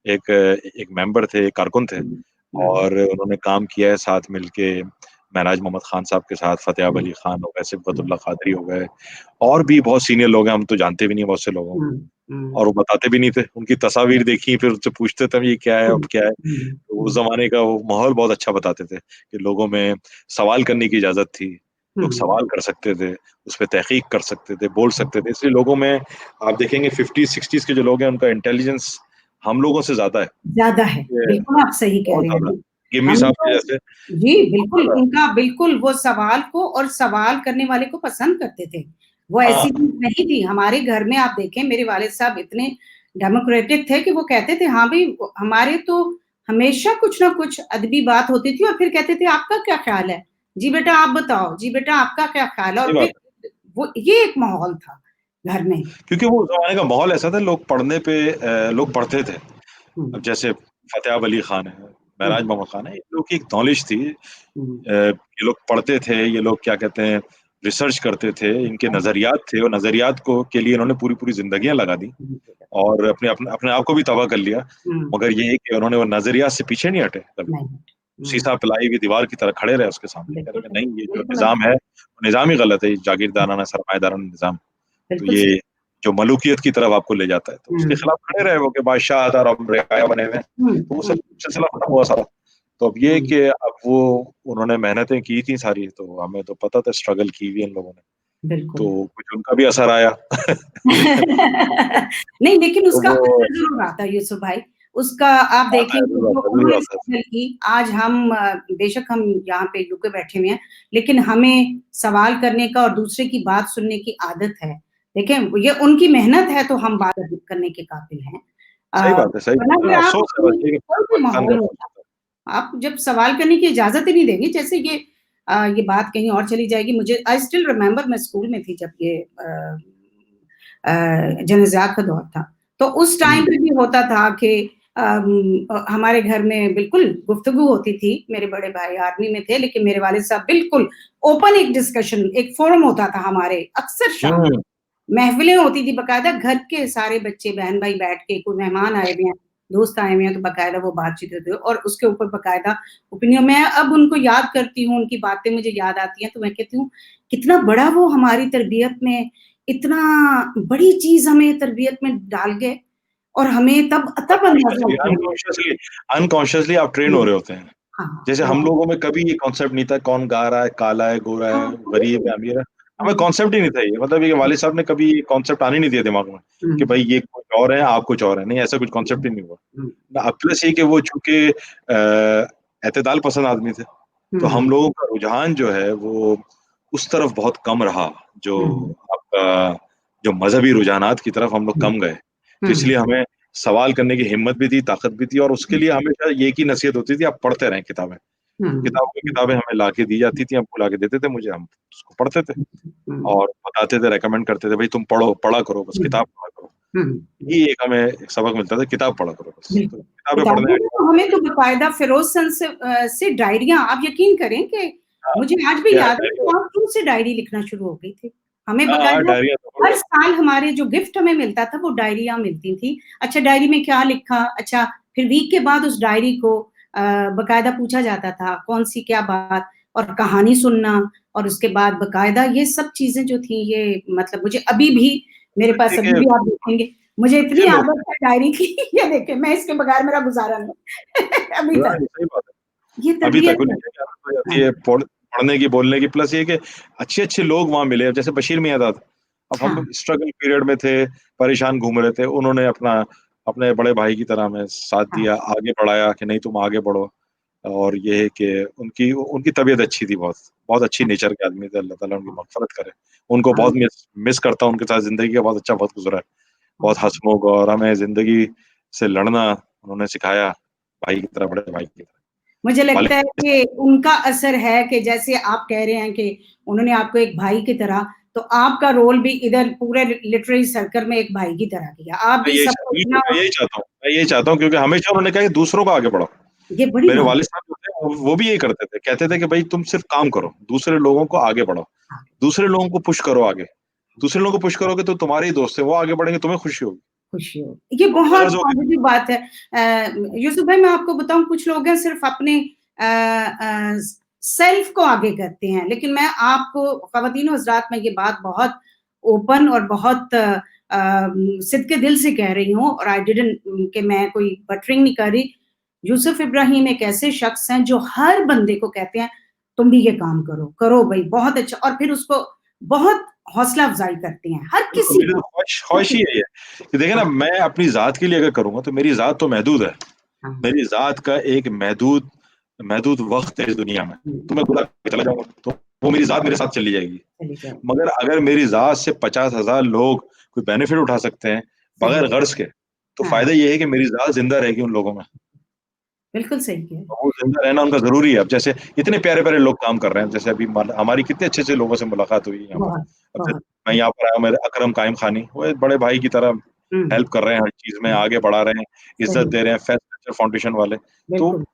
Speaker 3: एक एक मेंबर थे, एक कारकुन थे
Speaker 2: हुँ, हुँ,
Speaker 3: और उन्होंने काम किया है साथ मिलके महराज मोहम्मद खान साहब के साथ, फ़तेह
Speaker 2: हुँ,
Speaker 3: अली खान हो गए,
Speaker 2: हुँ,
Speaker 3: सिबगतुल्लाह क़ादरी हो गए और भी बहुत सीनियर लोग हैं, हम तो जानते भी नहीं हैं बहुत से लोगों को
Speaker 2: हुँ, हुँ,
Speaker 3: और वो बताते भी नहीं थे। उनकी तस्वीर देखी, फिर उनसे पूछते थे, ये क्या है,
Speaker 2: हुँ,
Speaker 3: अब क्या है?
Speaker 2: हुँ,
Speaker 3: तो उस
Speaker 2: हुँ,
Speaker 3: ज़माने का वो माहौल बहुत अच्छा बताते थे कि लोगों में सवाल करने की इजाज़त थी। लोग
Speaker 2: हुँ,
Speaker 3: सवाल कर सकते थे, उस पे तहक़ीक़ कर सकते थे, बोल सकते थे। इसलिए लोगों में आप देखेंगे 50-60s के जो लोग हैं, उनका इंटेलिजेंस हम लोगों से ज़्यादा है।
Speaker 2: ज़्यादा है।
Speaker 3: ये
Speaker 2: बिल्कुल आप सही कह
Speaker 3: बहुत
Speaker 2: रहे
Speaker 3: ज़्यादा।
Speaker 2: हैं।
Speaker 3: गिम्मी
Speaker 2: हम
Speaker 3: साहब के
Speaker 2: तो
Speaker 3: जैसे
Speaker 2: जी,
Speaker 3: बहुत
Speaker 2: बिल्कुल
Speaker 3: ज़्यादा।
Speaker 2: उनका बिल्कुल वो सवाल को और सवाल करने वाले को पसंद करते थे। वो
Speaker 3: हाँ,
Speaker 2: ऐसी चीज़ नहीं थी, हमारे घर में आप देखें मेरे वालिद साहब इतने डेमोक्रेटिक थे कि वो कहते थे हाँ भई हमारे तो हमेशा कुछ ना कुछ अदबी बात होती थी और फिर कहते थे आपका क्या ख़्याल है? जी बेटा आप बताओ, जी बेटा आपका क्या ख़्याल है?
Speaker 3: सही
Speaker 2: और
Speaker 3: बात
Speaker 2: फिर
Speaker 3: है।
Speaker 2: वो ये एक माहौल था घर में।
Speaker 3: क्योंकि वो उस ज़माने का माहौल ऐसा था, लोग पढ़ने पे लोग पढ़ते थे।
Speaker 2: हुँ,
Speaker 3: अब जैसे फ़तेह अली खान है, महराज
Speaker 2: हुँ,
Speaker 3: मोहम्मद खान है, इन लोगों की एक नॉलेज थी।
Speaker 2: हुँ,
Speaker 3: ये लोग पढ़ते थे, ये लोग क्या कहते हैं, रिसर्च करते थे, इनके नज़रियात थे और नज़रियात को के लिए इन्होंने पूरी-पूरी ज़िंदगियाँ लगा दी
Speaker 2: हुँ,
Speaker 3: और अपने आप को भी तबाह कर लिया।
Speaker 2: हुँ,
Speaker 3: मगर ये है कि उन्होंने वो नज़रियात से पीछे नहीं हटे कभी।
Speaker 2: नहीं, हुँ,
Speaker 3: शीशा पिलाई हुई दीवार की तरह खड़े रहे उसके सामने, कह
Speaker 2: बिल्कुल,
Speaker 3: रहे कि नहीं, ये जो
Speaker 2: बिल्कुल
Speaker 3: निज़ाम है, वो निज़ाम ही गलत है, ये जागीरदाराना, सरमायादाराना निज़ाम। तो
Speaker 2: बिल्कुल सही।
Speaker 3: ये जो मलूकियत की तरफ आपको ले जाता है, तो उसके
Speaker 2: हुँ,
Speaker 3: खिलाफ खड़े रहे वो कि बादशाह था और हम रियाया बने हुए हैं।
Speaker 2: हुँ,
Speaker 3: तो वो सब
Speaker 2: हुँ,
Speaker 3: सिलसिला खत्म हुआ सारा। तो अब ये है
Speaker 2: हुँ,
Speaker 3: कि अब वो उन्होंने मेहनतें की थी सारी, तो हमें तो पता था स्ट्रगल की हुई है इन लोगों ने,
Speaker 2: बिल्कुल।
Speaker 3: तो कुछ उनका भी असर आया।
Speaker 2: नहीं, लेकिन
Speaker 3: तो
Speaker 2: उसका
Speaker 3: वो
Speaker 2: असर ज़रूर आता है यूसुफ भाई। उसका आप
Speaker 3: आता है,
Speaker 2: देखेंगे
Speaker 3: ज़रूर
Speaker 2: जो
Speaker 3: आता है, ज़रूर
Speaker 2: उन्होंने
Speaker 3: आता है।
Speaker 2: स्ट्रगल की, आज हम बेशक हम यहाँ पे यूके बैठे हुए हैं, लेकिन हमें सवाल करने का और दूसरे की बात सुनने की आदत है। देखें, ये उनकी मेहनत है तो हम बात करने के काबिल हैं।
Speaker 3: सही बात है, सही
Speaker 2: वरना
Speaker 3: बात है।
Speaker 2: फिर आप
Speaker 3: अफ़सोस है बस
Speaker 2: अपनी
Speaker 3: ये कि
Speaker 2: कोई भी
Speaker 3: पाकिस्तान का
Speaker 2: माहौल होता, आप जब सवाल करने की इजाज़त ही नहीं देंगे, जैसे ये बात कहीं और चली जाएगी। मुझे आई स्टिल रिमेंबर मैं स्कूल में थी जब ये जन्नत का दौर था। तो उस टाइम
Speaker 3: हुँ,
Speaker 2: पे भी होता था कि हमारे घर में बिल्कुल गुफ्तगू होती थी। मेरे बड़े भाई आर्मी में थे, लेकिन मेरे वालिद साहब बिल्कुल ओपन एक डिस्कशन, एक फोरम होता था हमारे अक्सर शाम
Speaker 3: हुँ,
Speaker 2: महफ़िलें होती थी बकायदा घर के सारे बच्चे बहन-भाई बैठ के कोई मेहमान आए हुए हैं, दोस्त आए हुए हैं तो बकायदा वो बातचीत होती है और उसके ऊपर बकायदा ओपिनियन मैं अब उनको याद करती हूँ, उनकी बातें मुझे याद आती हैं तो मैं कहती हूँ, कितना बड़ा वो हमारी तरबियत में इतना बड़ी चीज़ हमें तरबियत में डाल गए और हमें तब अंदाज़ा
Speaker 3: अनकॉन्शियसली
Speaker 2: हुआ।
Speaker 3: अनकॉन्शियसली अनकॉन्शियसली आप ट्रेन हो
Speaker 2: हुँ,
Speaker 3: रहे होते हैं।
Speaker 2: हाँ,
Speaker 3: जैसे हम
Speaker 2: बिल्कुल।
Speaker 3: लोगों में कभी ये कॉन्सेप्ट नहीं था कौन गा रहा है, काला है, गोरा
Speaker 2: हाँ,
Speaker 3: है, गरीब है,
Speaker 2: बिल्कुल।
Speaker 3: अमीर है। हमें
Speaker 2: हुँ,
Speaker 3: कॉन्सेप्ट ही नहीं था ये। मतलब ये वालिद साहब ने कभी ये कॉन्सेप्ट आने नहीं दिया दिमाग में
Speaker 2: हुँ,
Speaker 3: कि भाई ये कुछ और है, आप कुछ और हैं। नहीं, ऐसा कुछ कॉन्सेप्ट ही नहीं हुआ।
Speaker 2: हुँ,
Speaker 3: अब प्लस ये कि वो चूँकि एतदाल पसंद आदमी थे, तो
Speaker 2: हुँ,
Speaker 3: हम लोगों का रुझान जो है वो उस तरफ बहुत कम रहा, जो
Speaker 2: हुँ,
Speaker 3: आपका जो मज़हबी रुझानात की तरफ हम लोग
Speaker 2: हुँ,
Speaker 3: कम गए। तो
Speaker 2: हुँ,
Speaker 3: इसलिए हमें सवाल करने की हिम्मत भी थी, ताकत भी थी और उसके लिए हमेशा एक ही नसीहत होती थी, आप पढ़ते रहें किताबें।
Speaker 2: हुँ, हुँ,
Speaker 3: किताबें हमें लाके दी जाती थी, हमको लाके देते थे मुझे, हम उसको पढ़ते थे
Speaker 2: हुँ,
Speaker 3: और बताते थे, रिकमेंड करते थे, भई तुम पढ़ो, पढ़ा करो बस,
Speaker 2: हुँ,
Speaker 3: किताब पढ़ा करो।
Speaker 2: हुँ।
Speaker 3: ये एक हमें एक सबक मिलता था, किताब पढ़ा करो बस। तो
Speaker 2: बिल्कुल,
Speaker 3: किताबें पढ़ने
Speaker 2: किताबों
Speaker 3: में
Speaker 2: में तो हमें तो बाकायदा फ़िरोज़ सन से डायरियाँ आप यकीन करें कि
Speaker 3: हाँ,
Speaker 2: मुझे आज भी
Speaker 3: क्या
Speaker 2: याद है
Speaker 3: डायरी
Speaker 2: कि हम शुरू से डायरी लिखना शुरू हो गई थी। हमें
Speaker 3: हाँ, हाँ,
Speaker 2: बाकायदा
Speaker 3: डायरियाँ तो
Speaker 2: हर
Speaker 3: पढ़ो।
Speaker 2: साल हमारे जो गिफ्ट हमें मिलता था वो डायरियाँ मिलती थी। अच्छा डायरी में क्या लिखा? अच्छा फिर वीक के बाद उस डायरी को बाकायदा पूछा जाता था कौन-सी क्या बात और कहानी सुनना और उसके बाद बाकायदा ये सब चीज़ें जो थी ये मतलब मुझे अभी भी मेरे पास
Speaker 3: ठीक
Speaker 2: अभी
Speaker 3: है,
Speaker 2: भी आप देखेंगे मुझे इतनी
Speaker 3: अच्छे लोग
Speaker 2: आदत है डायरी की ये देखिए मैं इसके बगैर मेरा गुज़ारा नहीं अभी तक।
Speaker 3: हाँ, सही बात है।
Speaker 2: ये
Speaker 3: अभी तक
Speaker 2: तरबियत
Speaker 3: वो
Speaker 2: है।
Speaker 3: लिखने की आदत हो जाती
Speaker 2: हाँ,
Speaker 3: है, पढ़ने की, बोलने की, प्लस ये कि अच्छे-अच्छे लोग वहाँ मिले, जैसे बशीर मियाँदाद। अब हम
Speaker 2: हाँ,
Speaker 3: स्ट्रगल पीरियड में थे, परेशान घूम रहे थे, उन्होंने अपना अपने बड़े भाई की तरह हमें साथ
Speaker 2: हाँ,
Speaker 3: दिया, आगे बढ़ाया कि नहीं तुम आगे बढ़ो। और ये है कि उनकी उनकी तबीयत अच्छी थी बहुत, बहुत अच्छी
Speaker 2: हाँ,
Speaker 3: नेचर के आदमी थे, अल्लाह ताला उनकी
Speaker 2: हाँ,
Speaker 3: मग़फ़िरत करे। उनको बहुत
Speaker 2: हाँ,
Speaker 3: मिस करता हूँ, उनके साथ ज़िंदगी का बहुत अच्छा वक़्त गुज़रा है। बहुत
Speaker 2: हाँ।
Speaker 3: हँसमुख और हमें ज़िंदगी से लड़ना उन्होंने सिखाया, भाई की तरह, बड़े भाई की तरह।
Speaker 2: मुझे लगता है
Speaker 3: वालिद
Speaker 2: कि उनका असर है कि जैसे आप कह रहे हैं कि उन्होंने आपको एक भाई की तरह, तो आपका रोल भी इधर पूरे लिटरेरी सर्कल में एक भाई की तरह किया। आप
Speaker 3: मैं
Speaker 2: भी
Speaker 3: यही चा
Speaker 2: सबको
Speaker 3: बिल्कुल,
Speaker 2: इतना
Speaker 3: मैं यही चाहता हूँ। मैं यही चाहता हूँ क्योंकि हमेशा उन्होंने कहा कि दूसरों को आगे बढ़ाओ।
Speaker 2: ये बड़ी
Speaker 3: मेरे
Speaker 2: बात
Speaker 3: वालिद साहब जो थे वो भी यही करते थे। कहते थे कि भई तुम सिर्फ़ काम करो, दूसरे लोगों को आगे बढ़ाओ।
Speaker 2: है।
Speaker 3: दूसरे लोगों को पुश करो आगे। दूसरे लोगों को पुश करोगे तो तुम्हारे ही दोस्त हैं, वो आगे बढ़ेंगे, तुम्हें खुशी होगी।
Speaker 2: खुशी हो। ये
Speaker 3: तुम्हें
Speaker 2: बहुत
Speaker 3: ग़र्ज़ होगी
Speaker 2: पॉज़िटिव बात है। यूसुफ भाई मैं आपको बताऊँ कुछ लोग हैं सिर्फ़ अपने सेल्फ को आगे करते हैं, लेकिन मैं आपको ख़वातीन और हज़रात में ये बात बहुत ओपन और बहुत सिद्क़ दिल से कह रही हूँ और आई डिडन्ट कि मैं कोई बटरिंग नहीं कर रही। यूसुफ इब्राहिम एक ऐसे शख़्स हैं जो हर बंदे को कहते हैं, तुम भी ये काम करो, करो भई बहुत अच्छा और फिर उसको बहुत हौसला अफ़ज़ाई करते हैं, हर
Speaker 3: बिल्कुल,
Speaker 2: किसी
Speaker 3: मेरी तो
Speaker 2: को।
Speaker 3: ख़्वाहिश ही यही है कि देखिए ना
Speaker 2: हाँ,
Speaker 3: मैं अपनी ज़ात के लिए अगर करूँगा तो मेरी ज़ात तो महदूद है।
Speaker 2: हाँ।
Speaker 3: मेरी ज़ात का एक महदूद महदूद वक़्त है इस दुनिया में।
Speaker 2: हुँ,
Speaker 3: तो मैं खुदा के चला जाऊँगा, तो वो मेरी ज़ात मेरे साथ चली जाएगी।
Speaker 2: चली जाए।
Speaker 3: मगर अगर मेरी ज़ात से 50,000 लोग कोई बेनिफिट उठा सकते हैं,
Speaker 2: सही
Speaker 3: बगैर
Speaker 2: है।
Speaker 3: ग़र्ज़ के, तो
Speaker 2: हाँ,
Speaker 3: फ़ायदा ये है कि मेरी ज़ात ज़िंदा रहेगी उन लोगों में।
Speaker 2: बिल्कुल सही कह रहे हैं।
Speaker 3: और वो ज़िंदा रहना उनका ज़रूरी है। अब जैसे इतने प्यारे-प्यारे लोग काम कर रहे हैं, जैसे अभी मान हमारी कितने अच्छे-अच्छे लोगों से मुलाकात हुई यहाँ पर।
Speaker 2: बहुत,
Speaker 3: अब जैसे
Speaker 2: बहुत।
Speaker 3: मैं यहाँ पर आया, मेरे अकरम कायम ख़ानी, वो एक बड़े भाई की तरह
Speaker 2: हुँ,
Speaker 3: हेल्प कर रहे हैं हर चीज़ में,
Speaker 2: हुँ,
Speaker 3: आगे बढ़ा रहे हैं, इज़्ज़त
Speaker 2: सही,
Speaker 3: दे रहे हैं, फेस कल्चर फाउंडेशन वाले। तो
Speaker 2: बिल्कुल।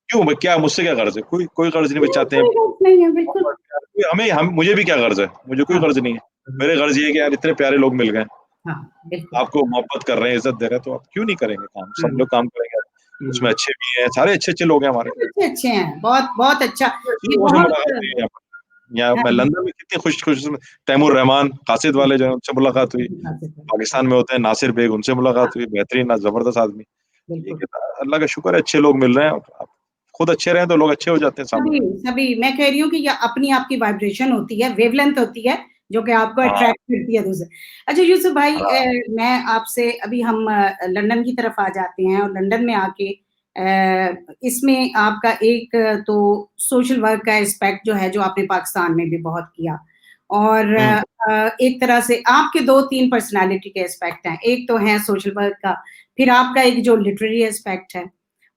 Speaker 3: क्यों मैं क्या मुझसे क्या ग़र्ज़ है? कोई कोई ग़र्ज़ नहीं, बस
Speaker 2: नहीं,
Speaker 3: चाहते हैं
Speaker 2: कोई बात नहीं है, बिल्कुल।
Speaker 3: मोहब्बत, प्यार कोई हमें हम मुझे भी क्या ग़र्ज़ है? मुझे कोई
Speaker 2: हाँ,
Speaker 3: ग़र्ज़ नहीं है।
Speaker 2: हुँ,
Speaker 3: मेरे ग़र्ज़ ये है कि यार इतने प्यारे लोग मिल गए,
Speaker 2: हाँ, बिल्कुल।
Speaker 3: आपको मोहब्बत कर रहे हैं, इज़्ज़त दे रहे हैं, तो आप क्यों नहीं करेंगे काम? सब
Speaker 2: हुँ,
Speaker 3: लोग काम करेंगे। उसमें
Speaker 2: हुँ।
Speaker 3: अच्छे भी हैं, सारे अच्छे-अच्छे लोग हैं हमारे।
Speaker 2: सब अच्छे-अच्छे हैं, बहुत बहुत अच्छा।
Speaker 3: इतने अच्छे
Speaker 2: ये
Speaker 3: लोगों से
Speaker 2: बहुत
Speaker 3: मुलाकात हुई है यहाँ पर। यहाँ
Speaker 2: हाँ,
Speaker 3: मैं लंदन में कितनी खुश तैमूर रहमान, कासिद वाले जो हैं उनसे मुलाकात हुई। पाकिस्तान में होते हैं नासिर बेग, उनसे
Speaker 2: हाँ,
Speaker 3: मुलाकात हुई, बेहतरीन ज़बरदस्त आदमी। तो ये
Speaker 2: बिल्कुल।
Speaker 3: कहता अल्लाह का शुक्र है अच्छे लोग मिल रहे हैं। आप खुद अच्छे रहें तो लोग अच्छे हो जाते हैं सामने
Speaker 2: सभी
Speaker 3: वाले।
Speaker 2: सभी मैं कह रही हूँ कि ये अपनी आपकी वाइब्रेशन होती है, वेवलेंथ होती है, जो कि आपको
Speaker 3: हाँ,
Speaker 2: अट्रैक्ट करती है दूसरे। अच्छा यूसुफ भाई
Speaker 3: हाँ।
Speaker 2: मैं आपसे अभी हम लंदन की तरफ आ जाते हैं और लंदन में आके इसमें आपका एक तो सोशल वर्क का एस्पेक्ट जो है, जो आपने पाकिस्तान में भी बहुत किया और
Speaker 3: हुँ।
Speaker 2: एक तरह से आपके 2-3 पर्सनैलिटी के एस्पेक्ट हैं। एक तो है सोशल वर्क का, फिर आपका एक जो लिटरेरी एस्पेक्ट है।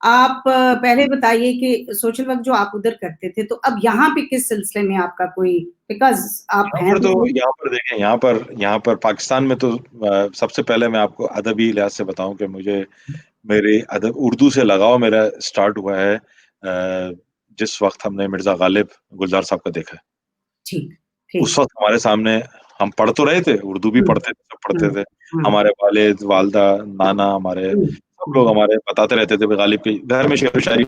Speaker 2: आप पहले बताइए कि सोशल वर्क जो आप उधर करते थे, तो अब यहाँ पे किस सिलसिले में आपका कोई बिकॉज़ आप हैं तो सही।
Speaker 3: यहाँ पर देखिए यहाँ पर पाकिस्तान में तो सबसे पहले मैं आपको अदबी लिहाज़ से बताऊँ कि मुझे मेरे अदब उर्दू से लगाव मेरा स्टार्ट हुआ है जिस वक़्त हमने मिर्ज़ा ग़ालिब गुलज़ार साहब का देखा है।
Speaker 2: ठीक,
Speaker 3: उस
Speaker 2: ठीक।
Speaker 3: वक़्त हमारे सामने हम पढ़ तो रहे थे, उर्दू भी
Speaker 2: हुँ,
Speaker 3: पढ़ते थे, सब पढ़ते
Speaker 2: हुँ,
Speaker 3: थे।
Speaker 2: हुँ,
Speaker 3: हमारे वालिद, वालिदा, नाना हमारे
Speaker 2: हुँ,
Speaker 3: सब लोग
Speaker 2: हुँ।
Speaker 3: हमारे बताते रहते थे, ग़ालिब के घर में शेरो शायरी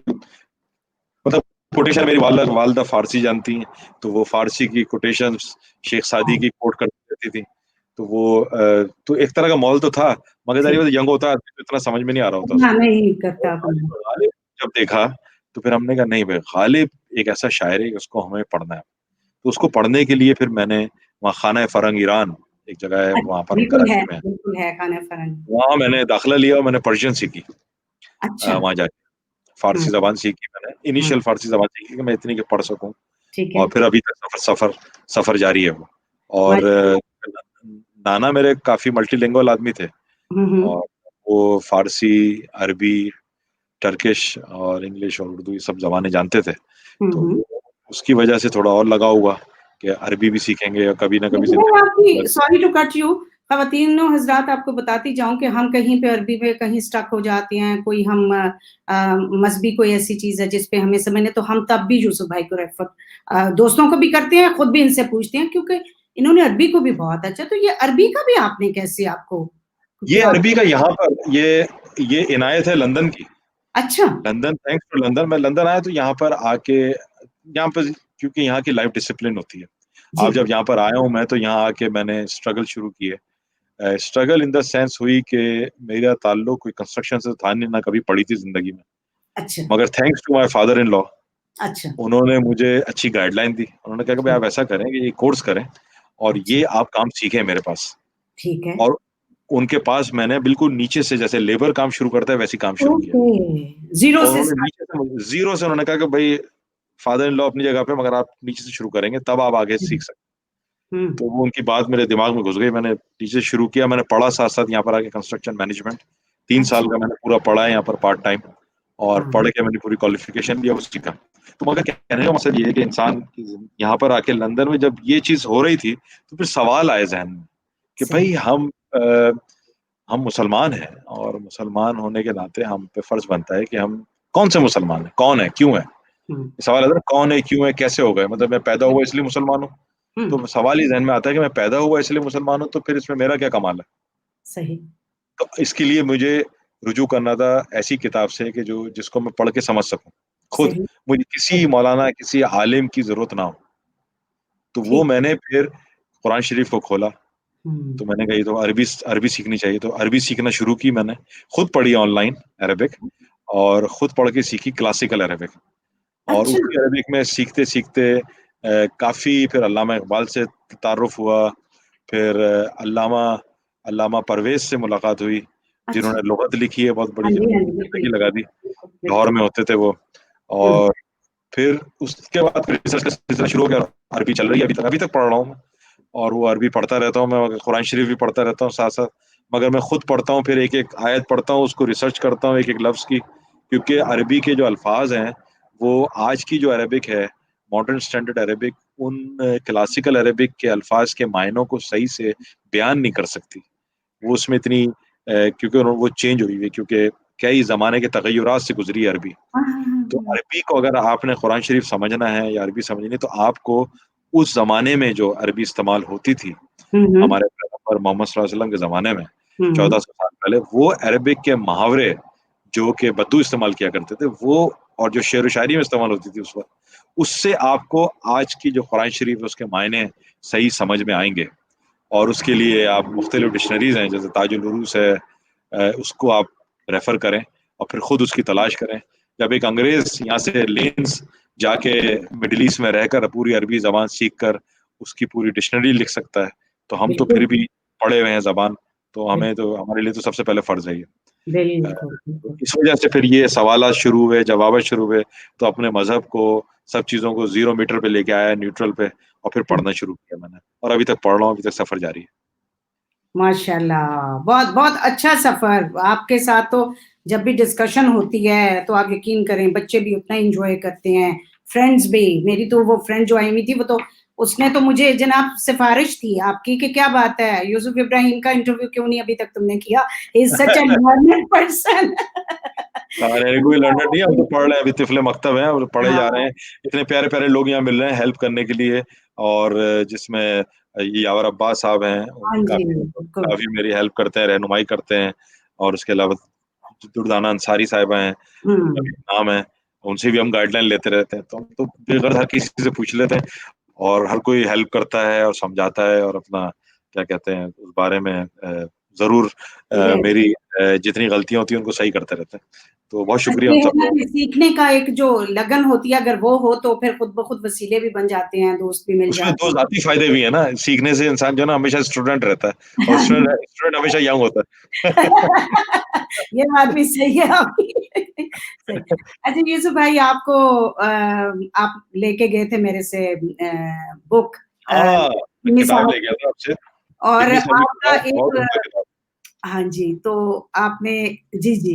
Speaker 3: मतलब कोटेशन मेरी वालिदा फ़ारसी जानती हैं, तो वो फ़ारसी की कोटेशंस शेख सादी
Speaker 2: हाँ,
Speaker 3: की कोट करती रहती थी। तो वो तो एक तरह का माहौल तो था, मगर ज़ाहिर
Speaker 2: ठीक।
Speaker 3: बात है यंग होता है आदमी तो इतना समझ में नहीं आ रहा होता
Speaker 2: हाँ,
Speaker 3: उसको।
Speaker 2: नहीं
Speaker 3: और
Speaker 2: करता अपना।
Speaker 3: ग़ालिब जब देखा, तो फिर हमने कहा नहीं भई ग़ालिब एक ऐसा शायर है, उसको हमें पढ़ना है। तो उसको पढ़ने के लिए फिर मैंने वहाँ खाना फ़रंग ईरान एक जगह है, वहाँ पर हम कराची में हैं।
Speaker 2: बिल्कुल है खाना फरंग।
Speaker 3: वहाँ मैंने दाखिला लिया और मैंने पर्शियन सीखी
Speaker 2: अच्छा,
Speaker 3: वहाँ जाके।
Speaker 2: हुँ,
Speaker 3: फ़ारसी ज़बान सीखी मैंने,
Speaker 2: हुँ,
Speaker 3: इनिशियल फ़ारसी ज़बान सीखी कि मैं इतनी कि पढ़ सकूँ
Speaker 2: ठीक है।
Speaker 3: और फिर अभी तक सफ़र जारी है वो। और
Speaker 2: माशा
Speaker 3: नाना मेरे काफ़ी मल्टीलिंगुअल आदमी थे
Speaker 2: हुँ, हुँ,
Speaker 3: और वो फ़ारसी, अरबी, टर्किश और इंग्लिश और उर्दू ये सब ज़बानें जानते थे।
Speaker 2: हुँ,
Speaker 3: तो
Speaker 2: हुँ।
Speaker 3: वो उसकी वजह से थोड़ा और लगाव हुआ कि अरबी भी सीखेंगे और कभी ना कभी
Speaker 2: लेकिन मैं
Speaker 3: ज़िंदगी में
Speaker 2: आपकी सॉरी टू कट यू ख़वातीनो हज़रात आपको बताती जाऊँ कि हम कहीं पे अरबी में कहीं स्टक हो जाते हैं, कोई हम मज़हबी कोई ऐसी चीज़ है जिस पे हमें समझ नहीं तो हम तब भी यूसुफ भाई को रेफ़र दोस्तों को भी करते हैं, खुद भी इनसे पूछते हैं क्योंकि इन्होंने अरबी को भी बहुत अच्छा तो ये अरबी का भी आपने कैसे आपको
Speaker 3: ये
Speaker 2: क्या
Speaker 3: अरबी का यहाँ पर ये इनायत है लंदन की।
Speaker 2: अच्छा,
Speaker 3: लंदन थैंक्स टू लंदन मैं लंदन आया तो यहाँ पर आके यहाँ पर क्योंकि यहाँ की लाइफ़ डिसिप्लिन होती है।
Speaker 2: जी,
Speaker 3: अब जब यहाँ पर आया हूँ मैं तो यहाँ आके मैंने स्ट्रगल शुरू की है। स्ट्रगल इन द सेंस हुई कि मेरा ताल्लुक कोई कंस्ट्रक्शन से था नहीं, ना कभी पड़ी थी ज़िंदगी में।
Speaker 2: अच्छा,
Speaker 3: मगर thanks to my father in law
Speaker 2: अच्छा,
Speaker 3: उन्होंने मुझे अच्छी गाइडलाइन दी। उन्होंने कहा कि भाई
Speaker 2: ठीक,
Speaker 3: आप ऐसा करें कि ये कोर्स करें और
Speaker 2: अच्छा,
Speaker 3: ये आप काम सीखें मेरे पास।
Speaker 2: ठीक है,
Speaker 3: और उनके पास मैंने बिल्कुल नीचे से, जैसे लेबर काम शुरू करता है वैसे काम शुरू किया।
Speaker 2: ओके, ज़ीरो
Speaker 3: और
Speaker 2: से
Speaker 3: उन्होंने
Speaker 2: स्टार्ट।
Speaker 3: नीचे से, ज़ीरो से उन्होंने कहा कि भई फादर इन लॉ अपनी जगह पे, मगर आप नीचे से शुरू करेंगे तब आप आगे
Speaker 2: हुँ,
Speaker 3: सीख सकते
Speaker 2: हुँ,
Speaker 3: हैं। तो वो उनकी बात मेरे दिमाग में घुस गई, मैंने नीचे से शुरू किया, मैंने पढ़ा साथ-साथ यहाँ पर आके कंस्ट्रक्शन मैनेजमेंट। 3 साल
Speaker 2: अच्छा,
Speaker 3: का मैंने पूरा पढ़ा है यहाँ पर पार्ट टाइम, और
Speaker 2: हाँ,
Speaker 3: पढ़ के मैंने पूरी क्वालिफ़िकेशन लिया उसी का। तो मगर कहने का मकसद ये है कि इंसान की यहाँ पर आके लंदन में जब ये चीज़ हो रही थी, तो फिर सवाल आए ज़हन में कि
Speaker 2: सही,
Speaker 3: भई हम मुसलमान हैं, और मुसलमान होने के नाते हम पे फ़र्ज़ बनता है कि हम कौन से मुसलमान हैं? कौन है? क्यों है?
Speaker 2: हुँ,
Speaker 3: सवाल आता है ना, कौन है, क्यों है, कैसे हो गए? मतलब मैं पैदा हुआ इसलिए मुसलमान हूँ,
Speaker 2: हुँ,
Speaker 3: तो सवाल ही ज़हन में आता है कि मैं पैदा हुआ इसलिए मुसलमान हूँ, तो फिर इसमें मेरा क्या कमाल है?
Speaker 2: सही,
Speaker 3: तो इसके लिए मुझे रुजू करना था ऐसी किताब से कि जो जिसको मैं पढ़ के समझ सकूँ, खुद।
Speaker 2: सही,
Speaker 3: मुझे किसी
Speaker 2: सही,
Speaker 3: मौलाना, किसी आलिम की ज़रूरत ना हो। तो वो
Speaker 2: ठीक,
Speaker 3: मैंने फिर कुरान शरीफ को खोला,
Speaker 2: हुँ,
Speaker 3: तो मैंने कहा ये तो अरबी अरबी सीखनी चाहिए, तो अरबी सीखना शुरू की मैंने। खुद पढ़ी ऑनलाइन अरबिक, और खुद पढ़ के सीखी क्लासिकल अरबिक। और
Speaker 2: अच्छा,
Speaker 3: उसी अरबिक में सीखते-सीखते काफ़ी फिर अल्लामा इकबाल से तारुफ़ हुआ, फिर अल्लामा अल्लामा परवेज़ से मुलाकात हुई,
Speaker 2: अच्छा,
Speaker 3: जिन्होंने लुग़त लिखी है बहुत
Speaker 2: हाँ
Speaker 3: बड़ी,
Speaker 2: जी, हाँ
Speaker 3: जिन्होंने
Speaker 2: जी, बिल्कुल,
Speaker 3: ज़िंदगी लगा दी।
Speaker 2: बिल्कुल,
Speaker 3: लाहौर
Speaker 2: बिल्कुल,
Speaker 3: में होते थे वो।
Speaker 2: हुँ,
Speaker 3: और फिर उसके बाद फिर रिसर्च का सिलसिला शुरू हो गया। अरबी चल रही है अभी तक पढ़ रहा हूँ मैं, और वो अरबी पढ़ता रहता हूँ मैं, कुरान शरीफ भी पढ़ता रहता हूँ साथ-साथ। मगर मैं खुद पढ़ता हूँ, फिर एक-एक आयत पढ़ता हूँ, उसको रिसर्च करता हूँ एक-एक लफ्ज़ की, क्योंकि अरबी के जो अल्फ़ाज़ हैं, वो आज की जो अरबिक है, मॉडर्न स्टैंडर्ड अरबिक, उन क्लासिकल अरबिक के अल्फ़ाज़ के मायनों को सही से बयान नहीं कर सकती। वो उसमें इतनी क्योंकि वो चेंज हुई हुई है, क्योंकि कई ज़माने के तग़य्युरात से गुज़री है अरबी।
Speaker 2: हाँ, हाँ, हाँ,
Speaker 3: तो
Speaker 2: हाँ,
Speaker 3: अरबी को अगर आपने कुरान शरीफ समझना है या अरबी समझनी है, तो आपको उस ज़माने में जो अरबी इस्तेमाल होती थी,
Speaker 2: हुँ, हुँ,
Speaker 3: हमारे पैगंबर मोहम्मद सल्लल्लाहु अलैहि वसल्लम के ज़माने में,
Speaker 2: हुँ, हुँ,
Speaker 3: 1400 साल पहले, वो अरबिक के मुहावरे जो कि बद्दू इस्तेमाल किया करते थे, वो, और जो शेर व शायरी में इस्तेमाल होती थी उस वक़्त, उससे आपको आज की जो कुरान शरीफ है उसके मायने सही समझ में आएँगे। और उसके लिए आप मुख्तलिफ डिक्शनरीज़ हैं, जैसे ताजुल उरूस है, उसको आप रेफ़र करें और फिर खुद उसकी तलाश करें। जब एक अंग्रेज़ यहाँ से लेन्स जाके मिडल ईस्ट में रहकर पूरी अरबी ज़बान सीख कर उसकी पूरी डिक्शनरी लिख सकता है, तो हम तो
Speaker 2: बिल्कुल,
Speaker 3: फिर भी पढ़े हुए हैं ज़बान, तो
Speaker 2: बिल्कुल,
Speaker 3: हमारे लिए तो सबसे पहले फ़र्ज़ है ये।
Speaker 2: बिल्कुल,
Speaker 3: तो
Speaker 2: बिल्कुल।
Speaker 3: इस वजह से फिर ये सवालात शुरू हुए, जवाबात शुरू हुए, तो अपने मज़हब को, सब चीज़ों को ज़ीरो मीटर पे लेके आया, न्यूट्रल पे, और फिर पढ़ना शुरू किया मैंने, और अभी तक पढ़ रहा हूँ, अभी तक सफ़र जारी है।
Speaker 2: माशाल्लाह! बहुत बहुत अच्छा सफ़र आपके साथ तो जब भी डिस्कशन होती है, तो आप यकीन करें बच्चे भी उतना एन्जॉय करते हैं, फ्रेंड्स भी। मेरी तो वो फ्रेंड जो आई हुई थी, वो तो उसने तो मुझे जनाब सिफ़ारिश थी आपकी कि क्या बात है, यूसुफ इब्राहिम का इंटरव्यू क्यों नहीं अभी तक तुमने किया? He is such a learned person.
Speaker 3: नहीं, कोई लर्नर नहीं है, हम तो पढ़ रहे हैं, अभी तिफ़्ल मकतब हैं और पढ़े जा रहे
Speaker 2: हाँ,
Speaker 3: हैं। इतने प्यारे-प्यारे लोग यहाँ मिल रहे हैं हेल्प करने के लिए, और जिसमें ये यावर अब्बास साहब हैं,
Speaker 2: हाँ जी, बिल्कुल।
Speaker 3: काफ़ी मेरी हेल्प करते हैं, रहनुमाई करते हैं, और उसके अलावा दुर्दाना अंसारी साहिबा हैं, उनका भी
Speaker 2: हुँ।
Speaker 3: नाम है, उनसे भी हम गाइडलाइन लेते रहते हैं। तो हम तो बेगर्द हर किसी से पूछ लेते हैं, और हर कोई हेल्प करता है और समझाता है, और अपना क्या कहते हैं उस बारे में ज़रूर
Speaker 2: ये
Speaker 3: मेरी जितनी गलतियाँ होती हैं उनको सही करते रहते हैं। तो बहुत
Speaker 2: बस
Speaker 3: शुक्रिया
Speaker 2: ये
Speaker 3: उन
Speaker 2: है
Speaker 3: सब
Speaker 2: ना
Speaker 3: लोगों
Speaker 2: कि सीखने का एक जो लगन होती है अगर वो हो तो फिर खुद ब खुद वसीले भी बन जाते हैं, दोस्त भी मिल
Speaker 3: उसमें
Speaker 2: जाते
Speaker 3: 2 ज़ाती फ़ायदे भी हैं ना, सीखने से इंसान जो है ना हमेशा स्टूडेंट रहता है, और
Speaker 2: हैं।
Speaker 3: स्टूडेंट हमेशा यंग होता है।
Speaker 2: ये बात भी सही है आपकी। सही। अच्छा यूसुफ भाई आपको आप लेके गए थे मेरे से बुक
Speaker 3: हाँ, मैं
Speaker 2: निमी
Speaker 3: किताब
Speaker 2: साहब
Speaker 3: ले गया
Speaker 2: की
Speaker 3: था आपसे,
Speaker 2: और
Speaker 3: गिन्नी साहब की
Speaker 2: आपका
Speaker 3: किताब, बहुत
Speaker 2: एक
Speaker 3: उम्दा किताब।
Speaker 2: हाँ जी, तो आपने जी, जी।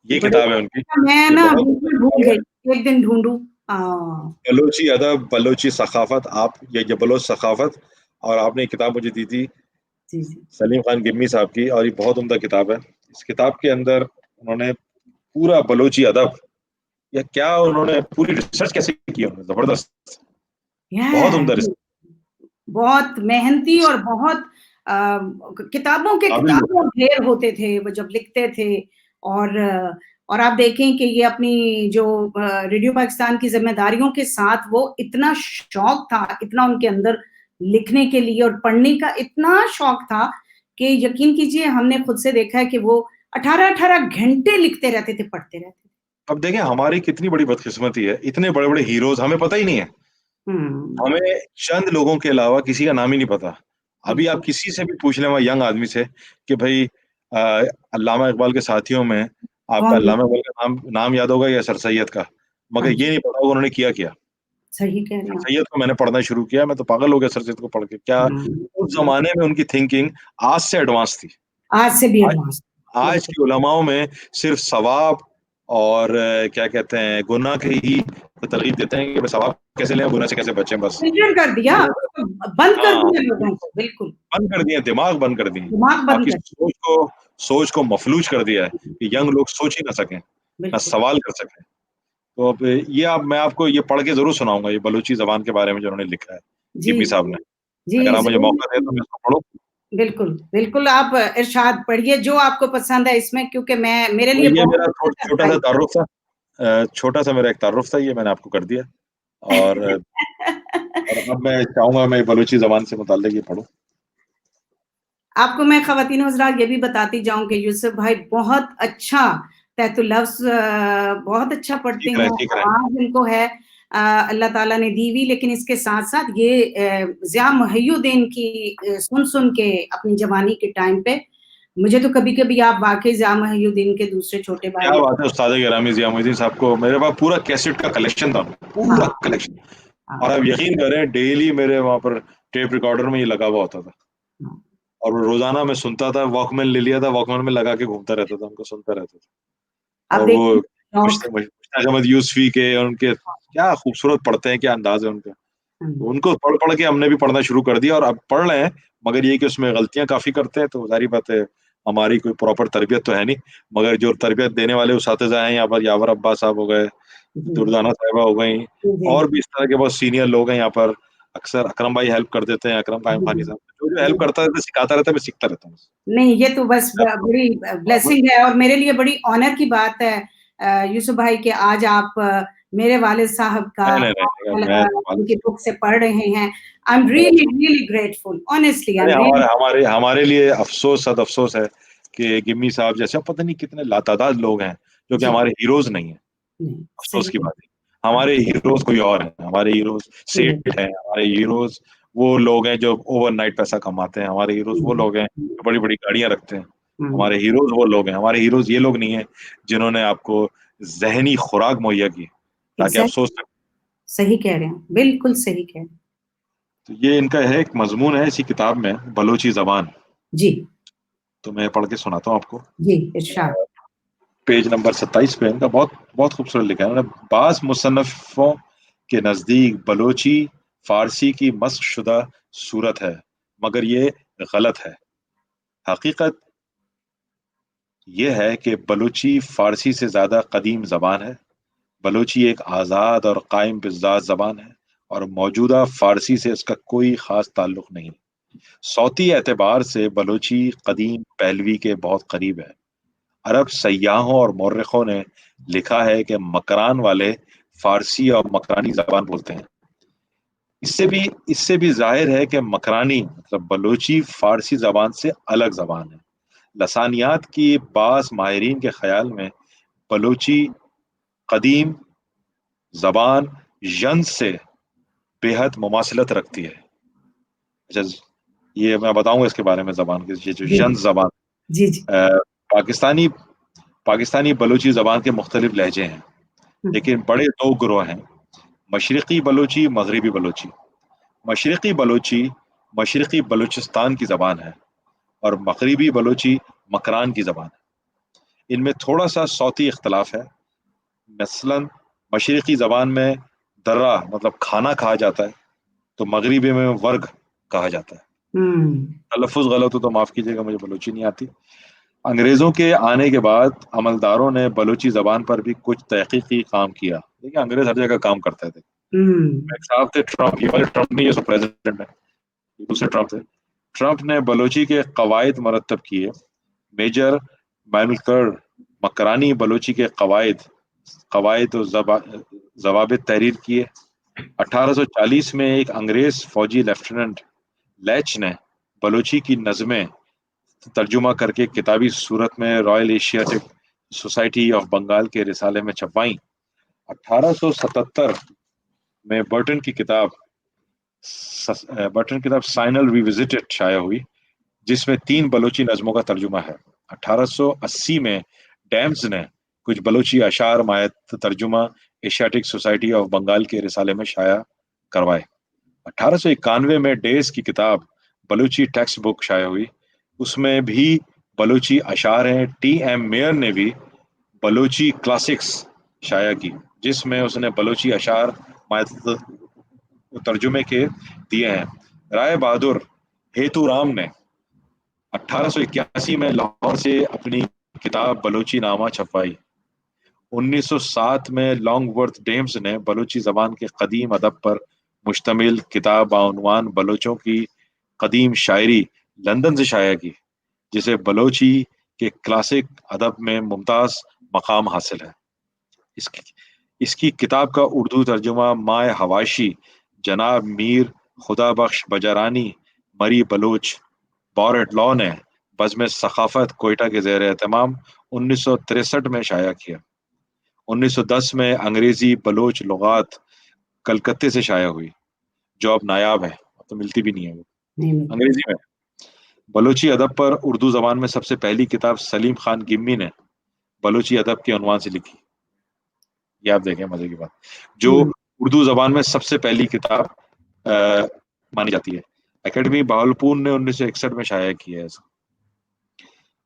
Speaker 3: ये
Speaker 2: बड़े
Speaker 3: किताब है उनकी,
Speaker 2: मैं
Speaker 3: ये
Speaker 2: ना
Speaker 3: बहुत
Speaker 2: बीच
Speaker 3: उम्दा
Speaker 2: में भूल
Speaker 3: किताब है।
Speaker 2: गई, एक दिन ढूँढूँ। हाँ,
Speaker 3: बलोची अदब, बलोची सक़ाफ़त, आप ये बलोच सक़ाफ़त, और आपने ये किताब मुझे दी थी
Speaker 2: जी, जी।
Speaker 3: सलीम खान गिम्मी साहब की, और ये बहुत उम्दा किताब है। इस किताब के अंदर उन्होंने पूरा बलोची अदब, या क्या उन्होंने पूरी रिसर्च कैसे की है उन्होंने, ज़बरदस्त, बहुत
Speaker 2: Yeah,
Speaker 3: उम्दा रिसर्च,
Speaker 2: बहुत मेहनती और बहुत अ, किताबों के
Speaker 3: काबिल लोग
Speaker 2: किताबों
Speaker 3: हैं।
Speaker 2: ढेर होते थे, वो जब लिखते थे और और आप देखें कि ये अपनी जो रेडियो पाकिस्तान की ज़िम्मेदारियों के साथ वो इतना शौक था, इतना उनके अंदर लिखने के लिए और पढ़ने का इतना शौक था कि यकीन कीजिए हमने खुद से देखा है कि वो 18-18 घंटे लिखते रहते थे, पढ़ते रहते थे।
Speaker 3: अब देखें हमारी कितनी बड़ी बदकिस्मती है, इतने बड़े-बड़े हीरोज़ हमें पता ही नहीं है।
Speaker 2: हुँ,
Speaker 3: हमें चंद लोगों के अलावा किसी का नाम ही नहीं पता, अभी आप
Speaker 2: बिल्कुल।
Speaker 3: किसी से भी पूछ लें वहाँ यंग आदमी से कि भाई अल्लामा इकबाल के साथियों में आपका
Speaker 2: कौन?
Speaker 3: अल्लामा इकबाल का नाम नाम याद होगा या सर सैयद का,
Speaker 2: हाँ
Speaker 3: मगर
Speaker 2: जी,
Speaker 3: ये नहीं पता होगा उन्होंने किया क्या।
Speaker 2: सही कह रहे
Speaker 3: सर
Speaker 2: हैं आप।
Speaker 3: सैयद को मैंने पढ़ना शुरू किया, मैं तो पागल हो गया सर सैयद को पढ़ के। क्या उस
Speaker 2: हुँ,
Speaker 3: जमाने में उनकी थिंकिंग आज से एडवांस थी।
Speaker 2: आज से भी
Speaker 3: आज
Speaker 2: एडवांस।
Speaker 3: आज
Speaker 2: बिल्कुल।
Speaker 3: के उलमाओं में सिर्फ सवाब और क्या कहते हैं गुनाह की ही तरगीब देते हैं कि सवाब कैसे लें, गुनाह से कैसे बचें बस।
Speaker 2: फ़िल्टर कर दिया, उसको बंद कर
Speaker 3: हाँ,
Speaker 2: दिया लोगों को, बिल्कुल,
Speaker 3: बंद कर दिए, दिमाग बंद कर दिए।
Speaker 2: दिमाग बंद
Speaker 3: आपकी
Speaker 2: कर
Speaker 3: सोच को मफलूज कर दिया है
Speaker 2: दिया।
Speaker 3: कि यंग लोग सोच ही ना सकें, ना
Speaker 2: बिल्कुल।
Speaker 3: सवाल कर सकें। तो अब ये आप मैं आपको ये पढ़ के ज़रूर सुनाऊँगा, ये बलूची ज़बान के बारे में जो उन्होंने लिखा है,
Speaker 2: जी,
Speaker 3: गिब्बी साहब ने।
Speaker 2: जी,
Speaker 3: अगर आप मुझे
Speaker 2: ज़रूर।
Speaker 3: मौका दें तो मैं इसको पढ़ूँ?
Speaker 2: बिल्कुल, बिल्कुल आप इरशाद पढ़िए जो आपको पसंद है इसमें क्योंकि मैं मेरे
Speaker 3: तो
Speaker 2: लिए
Speaker 3: ये मेरा
Speaker 2: बहुत
Speaker 3: छोटा-सा
Speaker 2: सरप्राइज़
Speaker 3: तारुफ़ था। छोटा-सा मेरा एक तारुफ़ था, ये मैंने आपको कर दिया। और अब मैं चाहूँगा मैं बलूची ज़बान से मुताल्लिक़ ये पढ़ूँ।
Speaker 2: आपको मैं ख़वातीन हज़रात ये भी बताती जाऊँ कि यूसुफ भाई बहुत अच्छा तहतुल लफ्ज़ बहुत अच्छा पढ़ते
Speaker 3: सीख रहे
Speaker 2: हैं,
Speaker 3: हैं, सीख रहे हैं।
Speaker 2: आवाज़ उनको है अल्लाह ताला ने दी हुई लेकिन इसके साथ-साथ ये ज़िया मुहय्युद्दीन की सुन-सुन के अपनी जवानी के टाइम पे मुझे तो कभी-कभी आप वाक़ई ज़िया मुहय्युद्दीन के दूसरे छोटे
Speaker 3: क्या
Speaker 2: भाई
Speaker 3: बात है उस्ताद गिरामी ज़िया मुइज़्ज़ीन साहब को मेरे पास पूरा कैसेट का कलेक्शन था, पूरा
Speaker 2: हाँ,
Speaker 3: कलेक्शन। और
Speaker 2: हाँ,
Speaker 3: आप यकीन करें डेली मेरे वहाँ पर टेप रिकॉर्डर में ये लगा हुआ होता था।
Speaker 2: हाँ।
Speaker 3: और वो रोज़ाना मैं सुनता था, वॉकमैन ले लिया था, वॉकमैन में लगा के घूमता रहता था, उनको सुनता रहता था।
Speaker 2: आप
Speaker 3: और वो
Speaker 2: देखिए शौक
Speaker 3: मुश्ताक अहमद यूसुफ़ी के और उनके क्या खूबसूरत पढ़ते हैं, क्या अंदाज़ है उनका।
Speaker 2: हुँ,
Speaker 3: तो उनको पढ़-पढ़ के हमने भी पढ़ना शुरू कर दिया और अब पढ़ रहे हैं, मगर ये है कि उसमें गलतियाँ काफ़ी करते हैं, तो ज़ाहिर बात है, हमारी कोई प्रॉपर तरबियत तो है नहीं। मगर जो तरबियत देने वाले उस्ताज़ा हैं यहाँ पर, यावर अब्बास साहब हो गए,
Speaker 2: जी,
Speaker 3: दुर्दाना साहिबा हो गईं,
Speaker 2: जी, जी,
Speaker 3: और भी इस तरह के बहुत सीनियर लोग हैं यहाँ पर। अक्सर अकरम भाई हेल्प कर देते हैं, अकरम कायम
Speaker 2: जी,
Speaker 3: खानी
Speaker 2: जी,
Speaker 3: साहब। जो-जो हेल्प
Speaker 2: जी।
Speaker 3: करता है, मैं सिखाता रहता है, मैं सीखता रहता हूँ बस।
Speaker 2: नहीं, ये तो बस बड़ी
Speaker 3: अब
Speaker 2: ब्लेसिंग है और मेरे लिए बड़ी ऑनर की बात है यूसुफ भाई कि आज आप मेरे वालिद साहब का
Speaker 3: नहीं, नहीं, नहीं, मैं वालिद
Speaker 2: उनकी बुक से पढ़ रहे हैं। आई am really, really grateful, honestly I
Speaker 3: अरे
Speaker 2: एम रियली
Speaker 3: हमारे हमारे हमारे लिए अफ़सोस सद अफ़सोस है कि गिम्मी साहब जैसे पता नहीं कितने लातादाद लोग हैं, जो कि
Speaker 2: जी,
Speaker 3: हमारे हीरोज़ नहीं हैं।
Speaker 2: नहीं,
Speaker 3: अफ़सोस
Speaker 2: सही
Speaker 3: की
Speaker 2: है।
Speaker 3: बात है। हमारे हीरोज़ कोई और हैं, हमारे हीरोज़
Speaker 2: हुँ,
Speaker 3: सेठ हैं, हमारे हीरोज़ वो लोग हैं जो ओवरनाइट पैसा कमाते हैं, हमारे हीरोज़ वो
Speaker 2: हुँ,
Speaker 3: लोग हैं
Speaker 2: हुँ,
Speaker 3: जो बड़ी-बड़ी गाड़ियाँ रखते हैं।
Speaker 2: हुँ,
Speaker 3: हमारे हीरोज़ वो लोग हैं, हमारे हीरोज़ ये लोग नहीं हैं जिन्होंने आपको ज़हनी खुराक मुहैया की, ताकि आप सोच
Speaker 2: एग्ज़ैक्टली
Speaker 3: सकें।
Speaker 2: सही कह रहे हैं, बिल्कुल सही कह रहे हैं।
Speaker 3: तो ये इनका है एक मज़मून है इसी किताब में, बलोची ज़बान।
Speaker 2: जी,
Speaker 3: तो मैं पढ़ के सुनाता हूँ आपको।
Speaker 2: जी, इरशाद।
Speaker 3: पेज नंबर 27 पे इनका बहुत बहुत खूबसूरत लिखा है उन्होंने। बाज़ मुसन्निफ़ों के नज़दीक बलोची फ़ारसी की मस्ख़ शुदा सूरत है, मगर ये गलत है। हकीकत ये है कि बलूची फ़ारसी से ज़्यादा क़दीम ज़बान है। बलूची एक आज़ाद और कायम बिज़ात ज़बान है और मौजूदा फ़ारसी से इसका कोई ख़ास ताल्लुक़ नहीं। सौती एतबार से बलूची क़दीम पहलवी के बहुत करीब है। अरब सय्याहों और मौर्रिखों ने लिखा है कि मकरान वाले फ़ारसी और मकरानी ज़बान बोलते हैं। इससे भी ज़ाहिर है कि मकरानी मतलब बलूची फ़ारसी ज़बान से अलग ज़बान है। लसानियात की बाज़ माहिरीन के ख़याल में बलूची क़दीम ज़बान यंज़ से बेहद मुमासिलत रखती है। अच्छा, ये मैं बताऊँगा इसके बारे में ज़बान की, ये जो
Speaker 2: जी,
Speaker 3: यंज़ ज़बान
Speaker 2: जी, जी।
Speaker 3: पाकिस्तानी पाकिस्तानी बलूची ज़बान के मुख्तलिफ लहजे हैं,
Speaker 2: हुँ,
Speaker 3: लेकिन बड़े 2 गिरोह हैं, मशरिक़ी बलूची, मग़रिबी बलूची। मशरिक़ी बलूची मशरिक़ी बलूचिस्तान की ज़बान है और मग़रिबी बलूची मकरान की ज़बान है। इनमें थोड़ा-सा सौती इख्तिलाफ़ है। मसलन मशरिक़ी ज़बान में दर्रा मतलब खाना कहा जाता है, तो मग़रिबी में वर्ग कहा जाता है।
Speaker 2: हुँ,
Speaker 3: तलफ़्फ़ुज़ गलत हो तो माफ़ कीजिएगा, मुझे बलूची नहीं आती। अंग्रेज़ों के आने के बाद अमलदारों ने बलूची ज़बान पर भी कुछ तहक़ीक़ी काम किया। देखिए अंग्रेज़ हर जगह काम करते थे।
Speaker 2: हुँ,
Speaker 3: एक साहब थे ट्रम्प, ये वाले ट्रम्प नहीं, ये सो प्रेज़िडेंट है, ये दूसरे ट्रम्प थे। ट्रम्प ने बलूची के कवायद मरतब किए। मेजर माइलकर मकरानी बलूची के कवायद और ज़वाबित तहरीर किए। 1840 में एक अंग्रेज़ फ़ौजी लेफ्टिनेंट लेच ने बलूची की नज़में तर्जुमा करके किताबी सूरत में Royal Asiatic Society of Bengal के रिसाले में छपवाईं। 1877 में बर्टन की किताब बटन किताब साइनल रिविजिटेड शाया हुई, जिसमें 3 बलोची नज़मों का तर्जुमा है। 1880 में डैम्स ने कुछ बलोची अशार मायत तर्जुमा एशियाटिक सोसाइटी ऑफ बंगाल के रिसाले में शाया करवाए। 1891 में डेज की किताब बलूची टेक्स्ट बुक शाया हुई, उसमें भी बलूची अशार हैं। T.M. मेयर ने भी बलूची क्लासिक्स शाया की, जिसमें उसने बलूची अशार मायत तर्जुमे के दिए हैं। राय बहादुर हेतुराम ने 1881 में लाहौर से अपनी किताब बलूची नामा छपवाई। 1907 में लॉन्गवर्थ डेम्स ने बलूची जबान के कदीम अदब पर मुश्तमिल किताब बाउनवान बलोचों की कदीम शायरी लंदन से शाया की, जिसे बलोची के क्लासिक अदब में मुमताज मकाम हासिल है। इसकी इसकी किताब का उर्दू तर्जुमा माए हवाशी जनाब मीर खुदा बख्श बजारानी मरी बलोच बॉरेट लॉ ने बज़्म सखाफत कोयटा के ज़ेर एहतमाम 1963 में शाया किया। 1910 में अंग्रेजी बलोच लुगात कलकत्ते से शाया हुई, जो अब नायाब है, अब तो मिलती भी नहीं है वो
Speaker 2: नहीं मिलती।
Speaker 3: अंग्रेजी में। बलोची अदब पर उर्दू जबान में सबसे पहली किताब सलीम खान गिम्मी ने बलोची अदब के उन्वान से लिखी। ये आप देखें मजे की बात, जो
Speaker 2: हम्म।
Speaker 3: उर्दू जबान में सबसे पहली किताब अ, मानी जाती है। एकेडमी बहावलपुर ने 1961 में शाया किया है।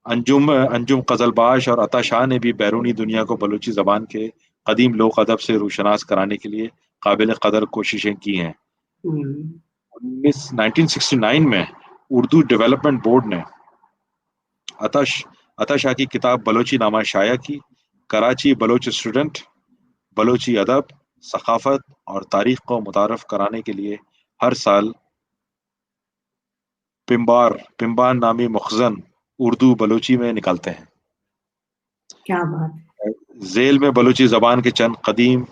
Speaker 3: अंजुम अंजुम कजलबाश और अता शाह ने भी बैरूनी दुनिया को बलूची जबान के कदीम लोक अदब से रोशनास कराने के लिए काबिल कदर कोशिशें की हैं।
Speaker 2: हम्म।
Speaker 3: 1969 में उर्दू डेवलपमेंट बोर्ड ने अता अता शाह की किताब बलोची नामा शाया की। कराची बलोच स्टूडेंट बलोची अदब, सकाफत और तारीख को मुतारफ कराने के लिए हर साल पिम्बान नामी मखजन उर्दू बलोची में निकालते हैं।
Speaker 2: क्या बात है।
Speaker 3: झेल में बलूची जबान के चंद कदीम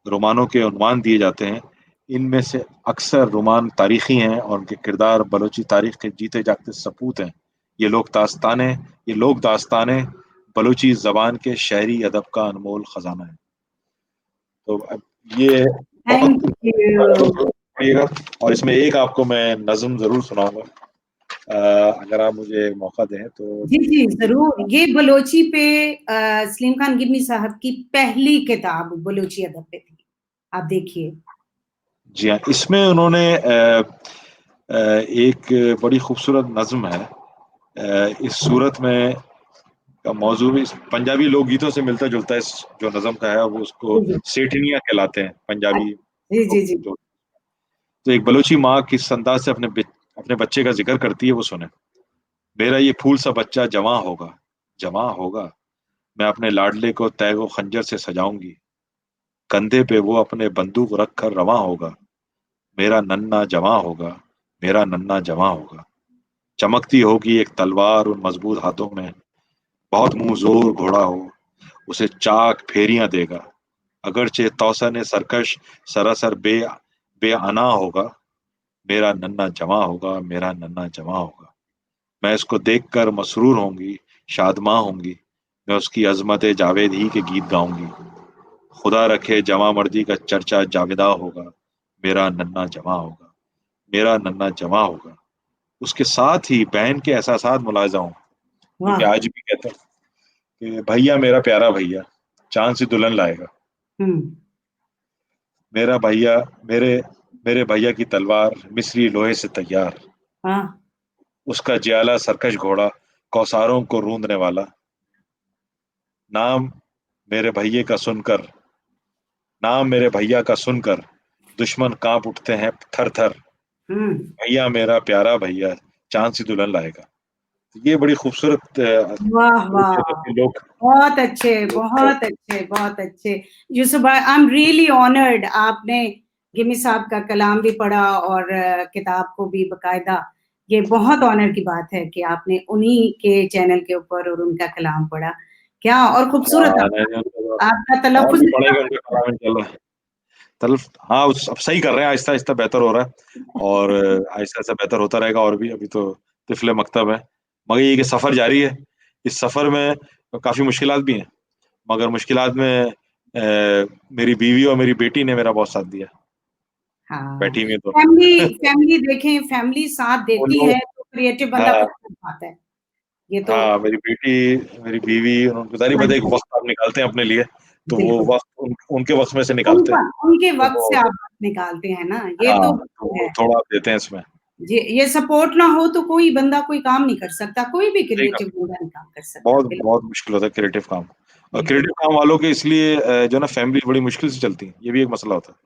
Speaker 3: रोमानों के उन्वान दिए जाते हैं। इनमें से अक्सर रोमान तारीखी हैं और उनके किरदार बलूची तारीख के जीते जागते सपूत हैं। ये लोक दास्तानें बलूची जबान के शहरी अदब का अनमोल खजाना है। तो अब ये बहुत
Speaker 2: थैंक यू।
Speaker 3: पढ़िएगा, और इसमें एक आपको मैं नज्म जरूर सुनाऊंगा, अगर आप मुझे मौका दें तो।
Speaker 2: जी जी जरूर। ये बलोची पे सलीम खान गिमी साहब की पहली किताब बलोची अदब पे थी, आप देखिए।
Speaker 3: जी हाँ, इसमें उन्होंने एक बड़ी खूबसूरत नज्म है। इस सूरत में का मौजू भी पंजाबी लोकगीतों से मिलता जुलता है। जो नज्म का है वो उसको
Speaker 2: जी जी।
Speaker 3: सेठनियां कहलाते हैं पंजाबी
Speaker 2: जी जी
Speaker 3: लोग
Speaker 2: जी।
Speaker 3: जो। तो एक बलूची माँ किस अंदाज से अपने बच्चे का जिक्र करती है वो सुने। मेरा ये फूल सा बच्चा जवां होगा, जवां होगा, मैं अपने लाडले को तैगो खंजर से सजाऊंगी, कंधे पे वो अपने बंदूक रख कर रवां होगा, मेरा नन्ना जवां होगा, मेरा नन्ना जवां होगा। चमकती होगी एक तलवार उन मजबूत हाथों में, बहुत मुंह जोर घोड़ा हो, उसे चाक फेरियां देगा, अगरचे तौसन सरकश सरासर बेअना होगा, मेरा नन्ना जवां होगा, मेरा नन्ना जवां होगा। मैं इसको देखकर मसरूर होंगी, शादमां होंगी, मैं उसकी अजमत जावेद ही के गीत गाऊंगी, खुदा रखे जवां मर्दी का चर्चा जावेदा होगा, मेरा नन्ना जवां होगा, मेरा नन्ना जवां होगा। उसके साथ ही बहन के एहसासात मुलाजा हों, जो कि
Speaker 2: वाह।
Speaker 3: आज भी कहते हैं कि भैया मेरा प्यारा भैया चांद सी दुल्हन लाएगा,
Speaker 2: हम्म।
Speaker 3: मेरा भैया मेरे मेरे भैया की तलवार मिस्री लोहे से तैयार,
Speaker 2: हाँ।
Speaker 3: उसका जियाला सरकश घोड़ा कौसारों को रूंदने वाला, नाम मेरे भैये का सुनकर नाम मेरे भैया का सुनकर दुश्मन कांप उठते हैं थर थर,
Speaker 2: हम्म।
Speaker 3: भैया मेरा प्यारा भैया चांद सी दुल्हन लाएगा। तो ये बड़ी खूबसूरत
Speaker 2: वाह वाह।
Speaker 3: लोग
Speaker 2: बहुत अच्छे,
Speaker 3: लोग
Speaker 2: बहुत अच्छे, बहुत अच्छे। यूसुफ भाई, आई एम रियली ऑनर्ड। आपने गिमी साहब का कलाम भी पढ़ा और किताब को भी बकायदा। ये बहुत ऑनर की बात है कि आपने उन्हीं के चैनल के ऊपर और उनका कलाम पढ़ा। क्या और खूबसूरत
Speaker 3: हाँ,
Speaker 2: आपका
Speaker 3: नहीं, नहीं,
Speaker 2: आपका
Speaker 3: और
Speaker 2: तलफ़ुज़
Speaker 3: भी
Speaker 2: इतना
Speaker 3: पढ़ेगा उनके कलाम इंशाल्लाह। हाँ अब सही कर रहे हैं, आहिस्ता आहिस्ता बेहतर हो रहा है, और आहिस्ता आहिस्ता बेहतर होता रहेगा। और भी अभी तो तिफले मकतब है, मगर ये कि सफर जारी है। इस सफर में काफी मुश्किलात भी हैं, मगर मुश्किलात में मेरी बीवी और मेरी बेटी ने मेरा बहुत साथ दिया।
Speaker 2: हाँ,
Speaker 3: बैठी हुई हैं दोनों।
Speaker 2: फैमिली फैमिली देखें, फैमिली साथ
Speaker 3: वो
Speaker 2: देती
Speaker 3: लोग
Speaker 2: है तो क्रिएटिव बंदा
Speaker 3: हाँ,
Speaker 2: कुछ कर पाता है। ये तो
Speaker 3: हाँ, मेरी बेटी, मेरी बीवी, उन्होंने बता रही
Speaker 2: हाँ
Speaker 3: पता है एक
Speaker 2: जी,
Speaker 3: वक़्त आप निकालते हैं अपने लिए, तो वो
Speaker 2: बिल्कुल।
Speaker 3: वक़्त उनके वक़्त में से निकालते हैं।
Speaker 2: उनके
Speaker 3: तो
Speaker 2: वक़्त से
Speaker 3: वो
Speaker 2: आप वक़्त निकालते हैं ना, ये
Speaker 3: हाँ,
Speaker 2: तो
Speaker 3: तो
Speaker 2: बिल्कुल
Speaker 3: वो
Speaker 2: है।
Speaker 3: थोड़ा आप देते हैं इसमें।
Speaker 2: जी, ये सपोर्ट ना हो तो कोई बंदा कोई काम नहीं कर सकता, कोई भी
Speaker 3: सही कहा।
Speaker 2: क्रिएटिव बंदा नहीं काम कर सकता,
Speaker 3: बहुत बहुत मुश्किल होता है क्रिएटिव काम। और
Speaker 2: बिल्कुल।
Speaker 3: क्रिएटिव काम वालों के इसलिए जो है ना फैमिली बड़ी मुश्किल से चलती है, ये भी एक मसला होता है।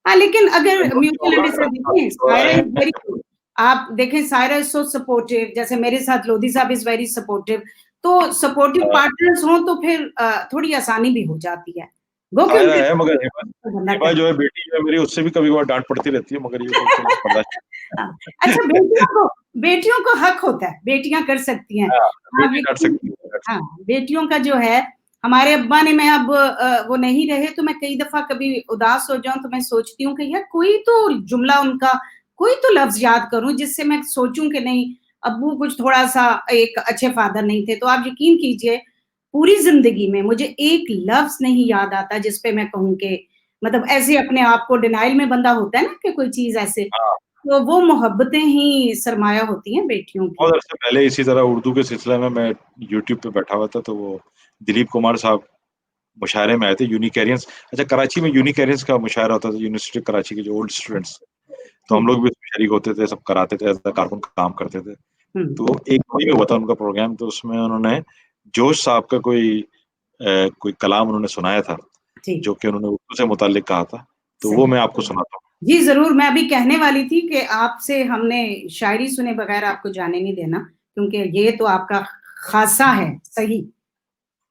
Speaker 2: हाँ, लेकिन अगर
Speaker 3: चलो जो
Speaker 2: म्यूचुअल
Speaker 3: होगा
Speaker 2: अंडरस्टैंडिंग देखें,
Speaker 3: बाकी तो
Speaker 2: सायरा
Speaker 3: है।
Speaker 2: Is very good. आप देखें सायरा इज़ सो सपोर्टिव, जैसे मेरे साथ लोधी साहब इज़ वेरी सपोर्टिव। तो सपोर्टिव
Speaker 3: हाँ,
Speaker 2: पार्टनर्स हों तो फिर थोड़ी आसानी भी हो जाती है। गो के
Speaker 3: सायरा
Speaker 2: उनके
Speaker 3: है मगर
Speaker 2: बंदा
Speaker 3: हिबा
Speaker 2: कर
Speaker 3: जो है बेटी जो है मेरी उससे भी कभी-कभार डाँट पड़ती रहती है मगर ये तो चलो
Speaker 2: हाँ,
Speaker 3: बर्दाश्त
Speaker 2: अच्छा बेटियों को हक होता है, बेटियाँ कर सकती हैं।
Speaker 3: हाँ,
Speaker 2: आप
Speaker 3: बेटी डाँट
Speaker 2: यकीन
Speaker 3: सकती है,
Speaker 2: कीजिए
Speaker 3: डाँट
Speaker 2: हाँ,
Speaker 3: सकती
Speaker 2: बेटियों का जो है हमारे अब्बा ने मैं अब वो नहीं रहे तो मैं कई दफ़ा कभी उदास हो जाऊँ तो मैं सोचती हूँ कि यार कोई तो जुमला उनका, कोई तो लफ्ज़ याद करूँ जिससे मैं सोचूँ कि नहीं, अब्बू कुछ थोड़ा-सा एक अच्छे फ़ादर नहीं थे। तो आप यकीन कीजिए, पूरी ज़िंदगी में मुझे एक लफ्ज़ नहीं याद आता जिस पे मैं कहूँ कि मतलब ऐसे अपने आप को डिनायल में बंदा होता है ना कि कोई चीज़ ऐसे
Speaker 3: हाँ,
Speaker 2: तो वो मोहब्बतें ही सरमाया होती हैं बेटियों की।
Speaker 3: बहुत अरसे पहले इसी तरह उर्दू के सिलसिले में मैं यूट्यूब पे बैठा हुआ था तो वो दिलीप कुमार साहब मुशायरे में आए थे यूनिकेरियंस। अच्छा कराची में यूनिकेरियंस का मुशायरा होता था यूनिवर्सिटी कराची के जो ओल्ड स्टूडेंट्स तो हम
Speaker 2: हुँ,
Speaker 3: लोग भी उसमें शरीक होते थे, सब कराते थे, एज़ अ कारकुन काम करते थे।
Speaker 2: हुँ,
Speaker 3: तो एक वही में हुआ था उनका प्रोग्राम तो उसमें उन्होंने जोश साहब का कोई कलाम उन्होंने सुनाया था,
Speaker 2: जी,
Speaker 3: जो कि उन्होंने उर्दू से मुताल्लिक कहा था, तो वो
Speaker 2: सही।
Speaker 3: मैं आपको सुनाता हूँ।
Speaker 2: जी, ज़रूर, मैं अभी कहने वाली थी कि आपसे हमने शायरी सुने बगैर आपको जाने नहीं देना, क्योंकि ये तो आपका ख़ासा है, सही।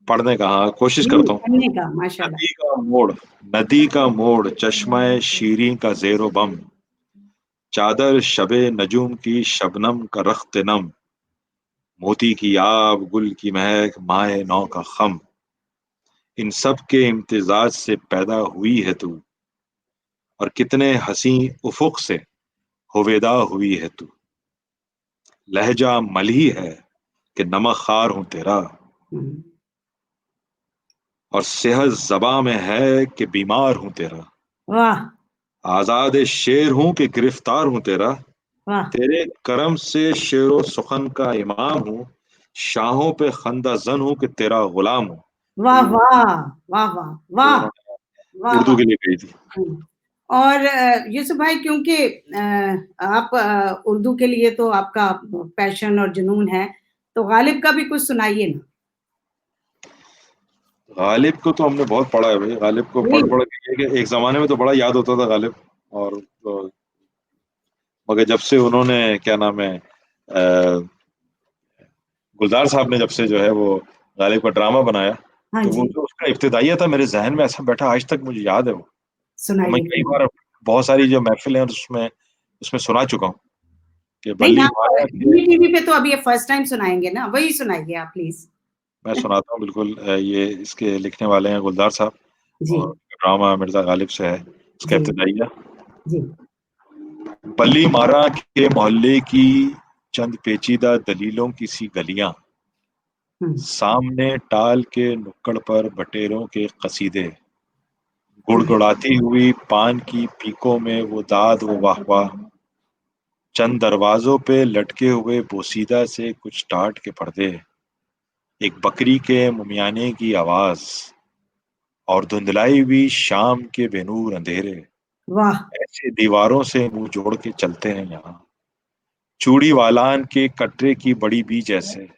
Speaker 3: पढ़ने का हाँ, कोशिश
Speaker 2: जी,
Speaker 3: करता हूँ।
Speaker 2: पढ़ने का माशाल्लाह।
Speaker 3: नदी का मोड़ नदी का मोड़ चश्मे शीरीं का ज़ेरो बम, चादर शबे नजूम की शबनम का रख्त नम, मोती की आब गुल की महक माए नौ का खम, इन सब के इम्तिजाज से पैदा हुई है तू और कितने हसी उफुक से होवेदा हुई है तू, लहजा मलही है कि नमक खार हूं तेरा
Speaker 2: हुँ,
Speaker 3: और सेहत जबा में है कि बीमार हूं तेरा,
Speaker 2: वाह!
Speaker 3: आजाद शेर हूं कि गिरफ्तार हूं तेरा,
Speaker 2: वाह!
Speaker 3: तेरे करम से शेरो सुखन का इमाम हूँ, शाहों पे खंदा जन हूँ कि तेरा गुलाम हूँ।
Speaker 2: वाह,
Speaker 3: ये वो
Speaker 2: वाह! वाह, वाह!
Speaker 3: जो
Speaker 2: वाह!
Speaker 3: उन्होंने
Speaker 2: वाह,
Speaker 3: उर्दू
Speaker 2: वाह!
Speaker 3: के लिए कही थी।
Speaker 2: हुँ, और यूसुफ भाई क्योंकि आप उर्दू के लिए तो आपका पैशन और जुनून है, तो गालिब का भी कुछ सुनाइए ना।
Speaker 3: गालिब को तो हमने बहुत पढ़ा है भाई, गालिब को पढ़
Speaker 2: जी,
Speaker 3: पढ़ के एक जमाने में तो बड़ा याद होता था गालिब और मगर जब से उन्होंने क्या नाम है गुलजार साहब ने जब से जो है वो गालिब का ड्रामा बनाया
Speaker 2: हाँ
Speaker 3: तो वो
Speaker 2: जी,
Speaker 3: जो उसका इब्तिदाइया था मेरे जहन में ऐसा बैठा आज तक मुझे याद है वो। और मैं
Speaker 2: सुनाइए
Speaker 3: कई
Speaker 2: ज़रूर।
Speaker 3: बार बहुत सारी जो महफिल है उसमें उसमें सुना चुका हूँ कि
Speaker 2: नहीं,
Speaker 3: बल्ली
Speaker 2: आप
Speaker 3: मारा के
Speaker 2: हिंदी टीवी पे तो अब ये फर्स्ट टाइम सुनाएँगे ना, वही सुनाइए आप प्लीज़।
Speaker 3: मैं सुनाता हूँ बिल्कुल ये इसके लिखने वाले हैं गुलजार साहब
Speaker 2: जी,
Speaker 3: और ड्रामा मिर्ज़ा गालिब से है उसका
Speaker 2: जी,
Speaker 3: इब्तिदाइया।
Speaker 2: जी।
Speaker 3: बल्ली मारा के मोहल्ले की चंद पेचीदा दलीलों की सी गलियां,
Speaker 2: हुँ,
Speaker 3: सामने टाल के नुक्कड़ पर बटेरों के कसीदे,
Speaker 2: हुँ,
Speaker 3: गुड़गुड़ाती हुई पान की पीकों में वो दाद वो वाह वाह, चंद दरवाजों पे लटके हुए बोसीदा से कुछ टाट के पर्दे, एक बकरी के मुमियाने की आवाज और धुंधलाई हुई शाम के बेनूर अंधेरे,
Speaker 2: वाह!
Speaker 3: ऐसे दीवारों से मुंह जोड़ के चलते हैं यहाँ, चूड़ी वालान के कटरे की बड़ी बी जैसे,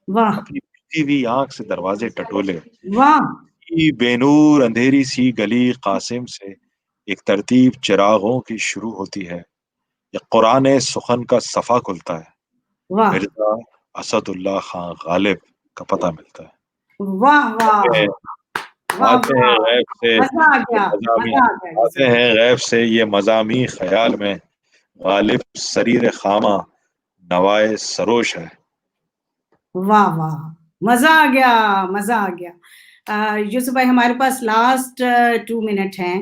Speaker 2: वाह!
Speaker 3: अपनी पीती हुई आंख से दरवाजे टटोले,
Speaker 2: वाह!
Speaker 3: की बेनूर अंधेरी सी गली कासिम से एक तरतीब चिरागों की शुरू होती है, या कुरान सुखन का सफा खुलता है,
Speaker 2: वाह!
Speaker 3: मिर्जा असदुल्ला खां गालिब का पता मिलता है।
Speaker 2: वाह,
Speaker 3: आते
Speaker 2: वाह!
Speaker 3: हैं
Speaker 2: वाह,
Speaker 3: आते हैं
Speaker 2: वाह!
Speaker 3: गैब से
Speaker 2: मज़ा आ
Speaker 3: ये
Speaker 2: गया,
Speaker 3: मज़ामी
Speaker 2: मज़ा आ गया
Speaker 3: आते
Speaker 2: यूसुफ भाई।
Speaker 3: हैं गैब से ये मज़ामी ख़याल में, गालिब सरीर ख़ामा नवाए सरोश है।
Speaker 2: वाह, वाह! मज़ा आ गया, मज़ा आ गया। यूसुफ भाई हमारे पास लास्ट 2 मिनट हैं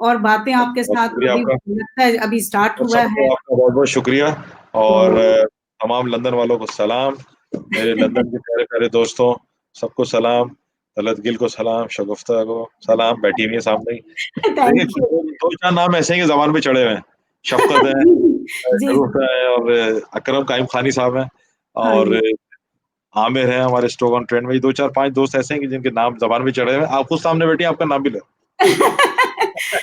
Speaker 2: और बातें आपके
Speaker 3: बहुत
Speaker 2: साथ
Speaker 3: शुक्रिया
Speaker 2: अभी
Speaker 3: आपका
Speaker 2: लगता है अभी स्टार्ट
Speaker 3: और
Speaker 2: हुआ है,
Speaker 3: सबको आपका बहुत-बहुत शुक्रिया और
Speaker 2: तो
Speaker 3: तमाम लंदन वालों को सलाम, मेरे लंदन के प्यारे-प्यारे दोस्तों सबको सलाम। तलत गिल को सलाम, शगुफ्ता को सलाम, बैठी हुई है सामने ही। देखिए,
Speaker 2: थैंक यू।
Speaker 3: 2-4 नाम ऐसे हैं कि ज़बान पे चढ़े हुए हैं। शफ़क़त है,
Speaker 2: जी,
Speaker 3: शगुफ्ता है और अकरम काइम खानी साहब हैं
Speaker 2: हाँ
Speaker 3: और
Speaker 2: जी।
Speaker 3: आमिर हैं हमारे स्टोक ऑन ट्रेंड में। ये 2-4-5 दोस्त ऐसे हैं कि जिनके नाम ज़बान पे चढ़े हुए हैं। आप खुद सामने बैठी हैं, आपका नाम भी ले।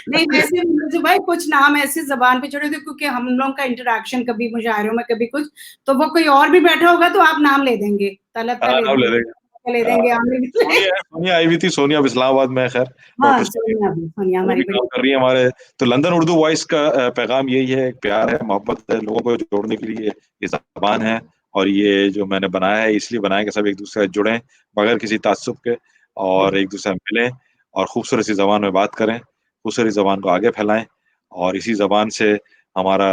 Speaker 2: नहीं, वैसे मुझे भाई कुछ नाम ऐसे ज़बान पे चढ़े थे क्योंकि हम लोगों का इंटरैक्शन कभी मुशायरों में, कभी कुछ, तो वो कोई और भी बैठा होगा तो आप नाम ले देंगे। तलत का
Speaker 3: हाँ,
Speaker 2: ले
Speaker 3: नाम ले
Speaker 2: देंगे,
Speaker 3: लेंगे।
Speaker 2: का ले
Speaker 3: हाँ,
Speaker 2: देंगे, आमिर का ले
Speaker 3: सोनिया आई हुई थी, सोनिया अब इस्लामाबाद में है खैर,
Speaker 2: हाँ,
Speaker 3: डॉक्टर सोनिया।
Speaker 2: सोनिया
Speaker 3: वो
Speaker 2: हमारी
Speaker 3: भी
Speaker 2: बड़ी
Speaker 3: काम कर रही है हमारे तो लंदन उर्दू वॉइस का पैगाम यही है, एक प्यार है, मोहब्बत है, लोगों को जोड़ने के लिए ये ज़बान है और ये जो मैंने बनाया है इसलिए बनाया कि सब एक-दूसरे से जुड़ें, बगैर किसी ताज्जुब के और एक-दूसरे से मिलें और खूबसूरत सी ज़बान में बात करें, खूबसूरत ज़बान को आगे फैलाएँ और इसी ज़बान से हमारा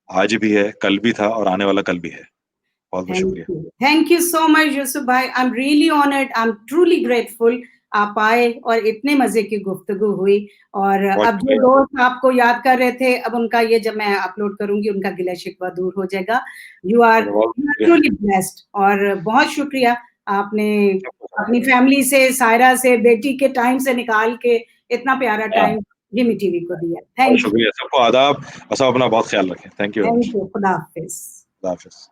Speaker 3: आज भी है, कल भी था और आने वाला कल भी है। बहुत-बहुत
Speaker 2: थैंक
Speaker 3: शुक्रिया।
Speaker 2: You. Thank you so much Yusuf भाई। I am really honoured, I am truly grateful आप आए और इतने मज़े की गुफ्तगू हुई और
Speaker 3: बहुत
Speaker 2: अब जो
Speaker 3: शुक्रिया।
Speaker 2: दोस्त आपको याद कर रहे थे, अब उनका ये जब मैं अपलोड करूँगी, उनका गिला-शिकवा दूर हो जाएगा।
Speaker 3: चलो बहुत
Speaker 2: यू आर
Speaker 3: शुक्रिया।
Speaker 2: ट्रूली ब्लेस्ड और बहुत शुक्रिया आपने
Speaker 3: सबको
Speaker 2: अपनी
Speaker 3: सलाम।
Speaker 2: फैमिली से, सायरा से, बेटी के टाइम से निकाल के इतना प्यारा
Speaker 3: हाँ,
Speaker 2: टाइम जिमी टीवी को दिया।
Speaker 3: बहुत
Speaker 2: थैंक यू।
Speaker 3: शुक्रिया। सबको आदाब और सब अपना बहुत ख्याल रखें। Thank you very
Speaker 2: thank
Speaker 3: much.
Speaker 2: You. खुदा हाफ़िज़।
Speaker 3: खुदा हाफ़िज़।